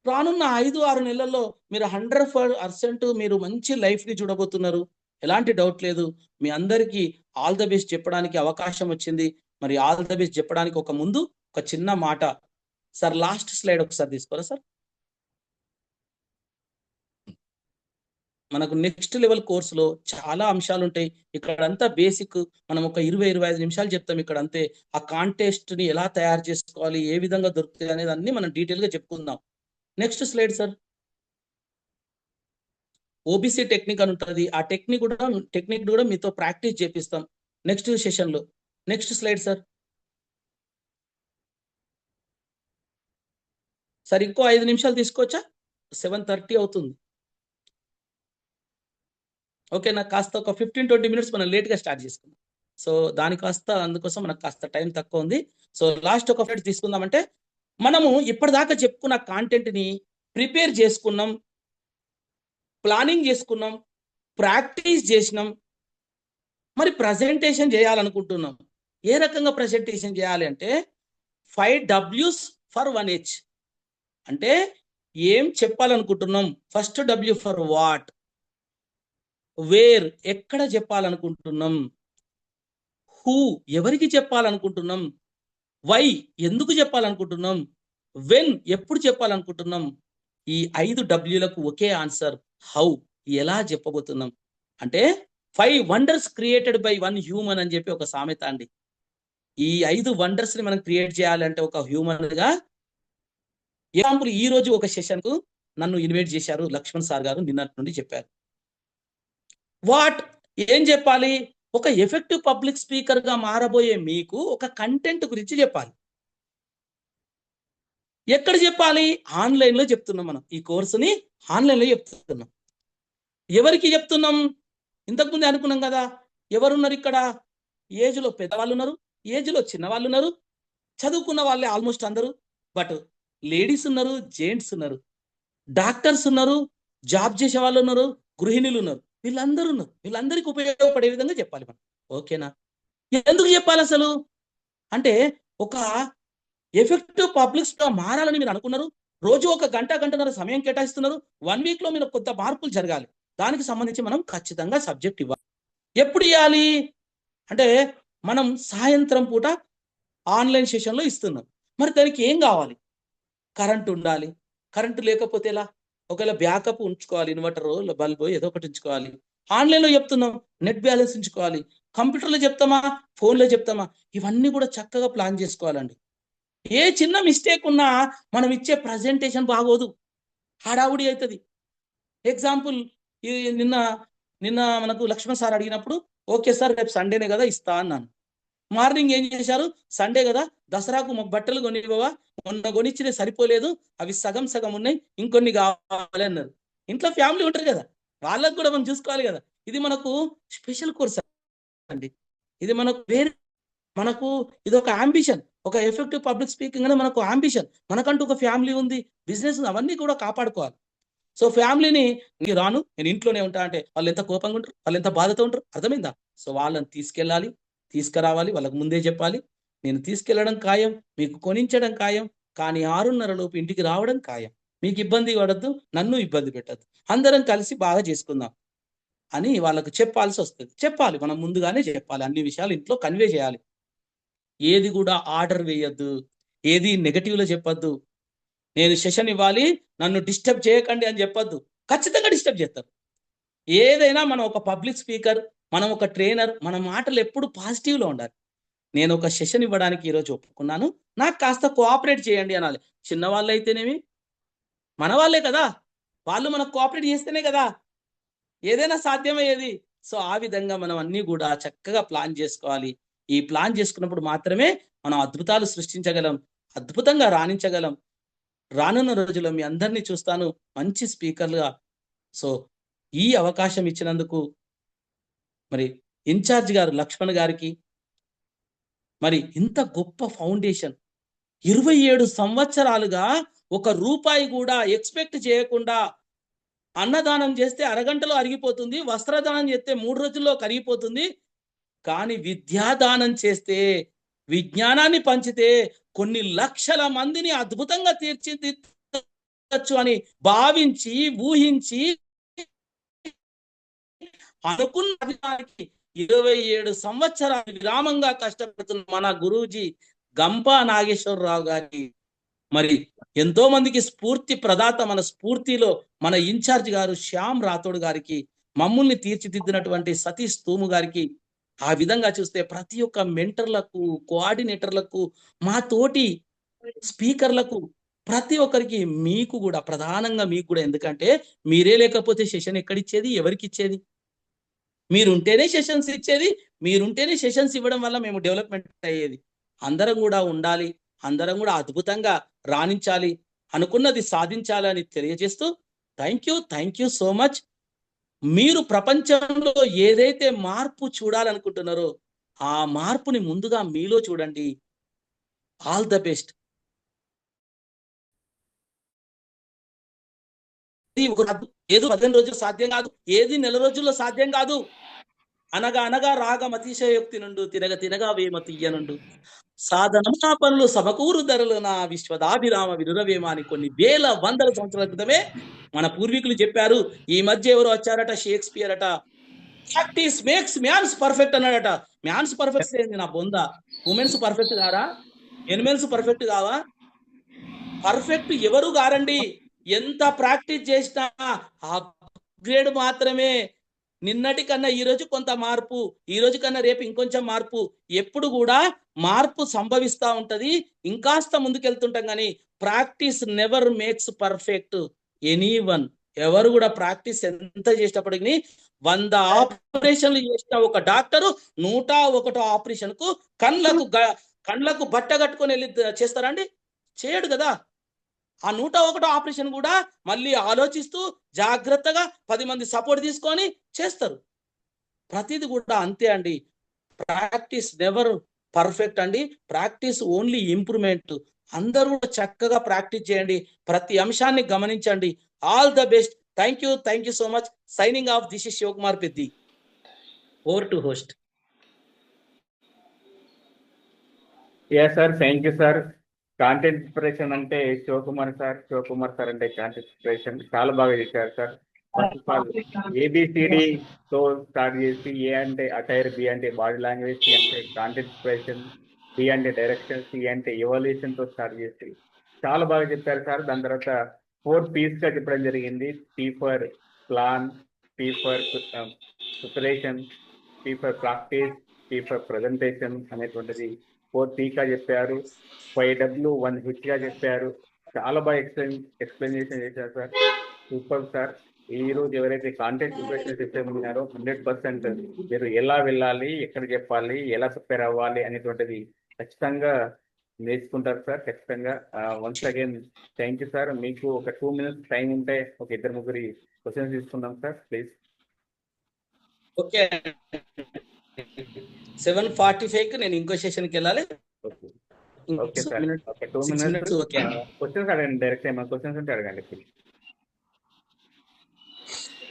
రానున్న 5-6 నెలల్లో మీరు 100% మీరు మంచి లైఫ్ ని చూడబోతున్నారు. ఎలాంటి డౌట్ లేదు. మీ అందరికీ ఆల్ ద బెస్ట్ చెప్పడానికి అవకాశం వచ్చింది. మరి ఆల్ ద బెస్ట్ చెప్పడానికి ఒక ముందు ఒక చిన్న మాట సార్, లాస్ట్ స్లైడ్ ఒకసారి తీసుకోరా సార్. మనకు నెక్స్ట్ లెవెల్ కోర్సులో చాలా అంశాలు ఉంటాయి. ఇక్కడంతా బేసిక్ మనం ఒక 20-25 నిమిషాలు చెప్తాం ఇక్కడ అంతే. ఆ కాంటెస్ట్ ని ఎలా తయారు చేసుకోవాలి, ఏ విధంగా దొరుకుతాయి అనేది అన్ని మనం డీటెయిల్ గా చెప్పుకుందాం. Next slide sir. OBC technique అని ఉంటుంది, ఆ టెక్నిక్ కూడా మీతో ప్రాక్టీస్ చేపిస్తాం నెక్స్ట్ సెషన్లో. Next slide sir. సార్ ఇంకో 5 నిమిషాలు తీసుకోవచ్చా? 7:30 అవుతుంది. ఓకేనా? కాస్త ఒక 15-20 మినిట్స్ మనం లేట్గా స్టార్ట్ చేసుకుందాం. సో అందుకోసం మనకు కాస్త టైం తక్కువ ఉంది. సో లాస్ట్ ఒక ఫ్లైట్ తీసుకుందామంటే మనము ఇప్పటిదాకా చెప్పుకున్న కాంటెంట్ని ప్రిపేర్ చేసుకున్నాం, ప్లానింగ్ చేసుకున్నాం, ప్రాక్టీస్ చేసినాం. మరి ప్రజెంటేషన్ చేయాలనుకుంటున్నాం. ఏ రకంగా ప్రజెంటేషన్ చేయాలి అంటే 5 W's ఫర్ 1 H. అంటే ఏం చెప్పాలనుకుంటున్నాం? First W for what, where ఎక్కడ చెప్పాలనుకుంటున్నాం, హూ ఎవరికి చెప్పాలనుకుంటున్నాం, వై ఎందుకు చెప్పాలనుకుంటున్నాం, వెన్ ఎప్పుడు చెప్పాలనుకుంటున్నాం. ఈ 5 W'లకు ఒకే ఆన్సర్ హౌ ఎలా చెప్పబోతున్నాం. అంటే 5 వండర్స్ క్రియేటెడ్ బై 1 హ్యూమన్ అని చెప్పి ఒక సామెత అండి. ఈ 5 వండర్స్ ని మనం క్రియేట్ చేయాలంటే ఒక హ్యూమన్ గా. ఎగ్జాంపుల్, ఈ రోజు ఒక సెషన్ కు నన్ను ఇన్వైట్ చేశారు లక్ష్మణ్ సార్ గారు, నిన్నటి నుండి చెప్పారు. వాట్ ఏం చెప్పాలి? ఒక ఎఫెక్టివ్ పబ్లిక్ స్పీకర్ గా మారబోయే మీకు ఒక కంటెంట్ గురించి చెప్పాలి. ఎక్కడ చెప్పాలి? ఆన్లైన్ లో చెప్తున్నాం. మనం ఈ కోర్సుని ఆన్లైన్ లో చెప్తున్నాం. ఎవరికి చెప్తున్నాం? ఇంతకుముందే అనుకున్నాం కదా, ఎవరున్నారు ఇక్కడ? ఏజ్ లో పెద్దవాళ్ళు ఉన్నారు, ఏజ్ లో చిన్నవాళ్ళు ఉన్నారు, చదువుకున్న వాళ్ళే ఆల్మోస్ట్ అందరూ. బట్ లేడీస్ ఉన్నారు, జెంట్స్ ఉన్నారు, డాక్టర్స్ ఉన్నారు, జాబ్ చేసే వాళ్ళు ఉన్నారు, గృహిణులు ఉన్నారు, వీళ్ళందరూ ఉన్నారు. వీళ్ళందరికీ ఉపయోగపడే విధంగా చెప్పాలి మనం. ఓకేనా? ఎందుకు చెప్పాలి అసలు అంటే, ఒక ఎఫెక్టివ్ పబ్లిక్స్ గా మారాలని మీరు అనుకున్నారు, రోజు 1 గంటన్నర సమయం కేటాయిస్తున్నారు. 1 వీక్ లో మీరు కొత్త మార్పులు జరగాలి. దానికి సంబంధించి మనం ఖచ్చితంగా సబ్జెక్ట్ ఇవ్వాలి. ఎప్పుడు ఇవ్వాలి అంటే, మనం సాయంత్రం పూట ఆన్లైన్ సెషన్లో ఇస్తున్నాం. మరి దానికి ఏం కావాలి? కరెంట్ ఉండాలి. కరెంటు లేకపోతే ఎలా? ఒకవేళ బ్యాకప్ ఉంచుకోవాలి, ఇన్వర్టర్ బల్బు ఏదో ఒకటి ఉంచుకోవాలి. ఆన్లైన్లో చెప్తున్నాం, నెట్ బ్యాలెన్స్ ఉంచుకోవాలి. కంప్యూటర్లో చెప్తామా, ఫోన్లో చెప్తామా, ఇవన్నీ కూడా చక్కగా ప్లాన్ చేసుకోవాలండి. ఏ చిన్న మిస్టేక్ ఉన్నా మనం ఇచ్చే ప్రజెంటేషన్ బాగోదు, హడావుడి అవుతుంది. ఎగ్జాంపుల్, నిన్న మనకు లక్ష్మణ్ సార్ అడిగినప్పుడు ఓకే సార్ రేపు సండేనే కదా ఇస్తా అన్నాను. మార్నింగ్ ఏం చేశారు, సండే కదా దసరాకు మాకు బట్టలు కొనివ్వవా, మొన్న కొనిచ్చినే సరిపోలేదు, అవి సగం సగం ఉన్నాయి, ఇంకొన్ని కావాలి అన్నారు. ఇంట్లో ఫ్యామిలీ ఉంటారు కదా, వాళ్ళకు కూడా మనం చూసుకోవాలి కదా. ఇది మనకు స్పెషల్ కోర్స్ అండి, ఇది మనకు వేరే, మనకు ఇది ఒక అంబిషన్, ఒక ఎఫెక్టివ్ పబ్లిక్ స్పీకింగ్ అనేది మనకు అంబిషన్. మనకంటూ ఒక ఫ్యామిలీ ఉంది, బిజినెస్ ఉంది, అవన్నీ కూడా కాపాడుకోవాలి. సో ఫ్యామిలీని రాను నేను ఇంట్లోనే ఉంటా అంటే వాళ్ళు ఎంత కోపంగా ఉంటారు, వాళ్ళు ఎంత బాధతో ఉంటారు, అర్థమైందా? సో వాళ్ళని తీసుకెళ్ళాలి, తీసుకురావాలి, వాళ్ళకు ముందే చెప్పాలి నేను తీసుకెళ్లడం ఖాయం, మీకు కొనించడం ఖాయం, కానీ 6:30 లోపు ఇంటికి రావడం ఖాయం, మీకు ఇబ్బంది పడద్దు, నన్ను ఇబ్బంది పెట్టద్దు, అందరం కలిసి బాగా చేసుకుందాం అని వాళ్ళకు చెప్పాల్సి వస్తుంది. చెప్పాలి, మనం ముందుగానే చెప్పాలి, అన్ని విషయాలు ఇంట్లో కన్వే చేయాలి. ఏది కూడా ఆర్డర్ వేయద్దు, ఏది నెగటివ్లో చెప్పొద్దు. నేను సెషన్ ఇవ్వాలి, నన్ను డిస్టర్బ్ చేయకండి అని చెప్పొద్దు, ఖచ్చితంగా డిస్టర్బ్ చేస్తారు. ఏదైనా మనం ఒక పబ్లిక్ స్పీకర్, మనం ఒక ట్రైనర్, మన మాటలు ఎప్పుడు పాజిటివ్లో ఉండాలి. నేను ఒక సెషన్ ఇవ్వడానికి ఈరోజు ఒప్పుకున్నాను, నాకు కాస్త కోఆపరేట్ చేయండి అనాలి. చిన్నవాళ్ళు అయితేనేమి, మన వాళ్ళే కదా, వాళ్ళు మనకు కోఆపరేట్ చేస్తేనే కదా ఏదైనా సాధ్యమయ్యేది. సో ఆ విధంగా మనం అన్నీ కూడా చక్కగా ప్లాన్ చేసుకోవాలి. ఈ ప్లాన్ చేసుకున్నప్పుడు మాత్రమే మనం అద్భుతాలు సృష్టించగలం, అద్భుతంగా రాణించగలం. రానున్న రోజుల్లో మీ అందరినీ చూస్తాను మంచి స్పీకర్లుగా. సో ఈ అవకాశం ఇచ్చినందుకు మరి ఇన్ఛార్జ్ గారు లక్ష్మణ్ గారికి, మరి ఇంత గొప్ప ఫౌండేషన్ 27 సంవత్సరాలుగా ఒక రూపాయి కూడా ఎక్స్పెక్ట్ చేయకుండా అన్నదానం చేస్తే అరగంటలో అరిగిపోతుంది, వస్త్రదానం చేస్తే 3 రోజుల్లో కరిగిపోతుంది, కానీ విద్యాదానం చేస్తే, విజ్ఞానాన్ని పంచితే కొన్ని లక్షల మందిని అద్భుతంగా తీర్చిదిద్దచ్చు అని భావించి ఊహించి అనుకున్న దానికి 27 సంవత్సరాలు విరామంగా కష్టపడుతున్న మన గురూజీ గంపా నాగేశ్వరరావు గారికి, మరి ఎంతో మందికి స్ఫూర్తి ప్రదాత, మన స్ఫూర్తిలో మన ఇన్ఛార్జ్ గారు శ్యామ్ రాథోడ్ గారికి, మమ్మల్ని తీర్చిదిద్దినటువంటి సతీష్ తూము గారికి, ఆ విధంగా చూస్తే ప్రతి ఒక్క మెంటర్లకు, కోఆర్డినేటర్లకు, మా తోటి స్పీకర్లకు, ప్రతి ఒక్కరికి, మీకు కూడా ప్రధానంగా మీకు కూడా, ఎందుకంటే మీరే లేకపోతే సెషన్ ఎక్కడిచ్చేది, ఎవరికి ఇచ్చేది? మీరుంటేనే సెషన్స్ ఇచ్చేది, మీరుంటేనే సెషన్స్ ఇవ్వడం వల్ల మేము డెవలప్మెంట్ అయ్యేది. అందరం కూడా ఉండాలి, అందరం కూడా అద్భుతంగా రాణించాలి, అనుకున్నది సాధించాలి అని తెలియజేస్తూ థ్యాంక్ యూ సో మచ్. మీరు ప్రపంచంలో ఏదైతే మార్పు చూడాలనుకుంటున్నారో ఆ మార్పుని ముందుగా మీలో చూడండి. All the best. ఏదో 15 రోజులు సాధ్యం కాదు, ఏది నెల రోజుల్లో సాధ్యం కాదు. అనగా అనగా రాగం అతిశయోక్తి నుండు, తినగ తినగా వేమ తీయనుండు, సాధన పనులు సమకూరు ధరలు నా విశ్వదాభిరామ వినురవేమ అని కొన్ని వేల వందల సంవత్సరాల క్రితమే మన పూర్వీకులు చెప్పారు. ఈ మధ్య ఎవరు వచ్చారట, షేక్స్పియర్ అట, ప్రాక్టీస్ మేక్స్ మ్యాన్స్ పర్ఫెక్ట్ అన్నాడట. మ్యాన్స్ పర్ఫెక్ట్ ఏంది నా బొంద? ఉమెన్స్ పర్ఫెక్ట్ కారా? ఎనిమెన్స్ పర్ఫెక్ట్ కావా? పర్ఫెక్ట్ ఎవరు గారండి, ఎంత ప్రాక్టీస్ చేసినా అప్గ్రేడ్ మాత్రమే. నిన్నటి కన్నా ఈ రోజు కొంత మార్పు, ఈ రోజు కన్నా రేపు ఇంకొంచెం మార్పు, ఎప్పుడు కూడా మార్పు సంభవిస్తూ ఉంటది, ఇంకాస్త ముందుకెళ్తుంటాం. కానీ practice never makes perfect anyone. ఎవరు కూడా ప్రాక్టీస్ ఎంత చేసేటప్పటికి 100 ఆపరేషన్లు చేసిన ఒక డాక్టరు 101 ఆపరేషన్ కు కళ్ళకు బట్ట కట్టుకొని వెళ్ళి చేస్తారండి? చేయడు కదా. ఆ 101 ఆపరేషన్ కూడా మళ్ళీ ఆలోచిస్తూ జాగ్రత్తగా 10 మంది సపోర్ట్ తీసుకొని చేస్తారు. ప్రతిది కూడా అంతే అండి. ప్రాక్టీస్ నెవర్ పర్ఫెక్ట్ అండి, ప్రాక్టీస్ ఓన్లీ ఇంప్రూవ్మెంట్. అందరూ చక్కగా ప్రాక్టీస్ చేయండి, ప్రతి అంశాన్ని గమనించండి. All the best. Thank you so much. Signing off, this is Shivakumar Peddi. Over to host. Sir, thank you sir. Content inspiration అంటే శివకుమార్ సార్ అంటే కాంటెంట్ ఇన్స్పిరేషన్ చాలా బాగా చేశారు sir. First of all ABCD తో స్టార్ట్ చేసి, ఏ అంటే అటైర్, B అంటే బాడీ లాంగ్వేజ్, C అంటే కాంటెంట్ ఇన్స్పిరేషన్, D అంటే డైరెక్షన్, C అంటే ఎవల్యూషన్ తో స్టార్ట్ చేసి చాలా బాగా చెప్పారు సార్. దాని తర్వాత 4 P's గా చెప్పడం జరిగింది. P for plan, P for preparation, P for practice, P for presentation అనేటువంటిది 4 P గా చెప్పారు. 5W 1 H గా చెప్పారు. చాలా బాగా ఎక్స్ప్లెనేషన్ చేశారు సార్. Super sir. ఈ రోజు ఎవరైతే కాంటెంట్ ప్రిపరేషన్ సిస్టమ్ ఉన్నారో 100% మీరు ఎలా వెళ్ళాలి, ఎక్కడ చెప్పాలి, ఎలా ప్రిపేర్ అవ్వాలి అనేటువంటిది ఖచ్చితంగా నేర్చుకుంటారు సార్. ఖచ్చితంగా once again thank you sir. మీకు ఒక 2 minutes టైం ఉంటే ఒక 2-3 క్వశ్చన్స్ తీసుకుందాం సార్ ప్లీజ్. ఓకే 7:45కి నేను ఇంకో సెషన్కి వెళ్ళాలి. Okay okay sir. ఒక 2 minutes ఓకే క్వశ్చన్స్ అడగండి, డైరెక్ట్ ఏమైనా క్వశ్చన్స్ ఉంటే అడగండి ప్లీజ్.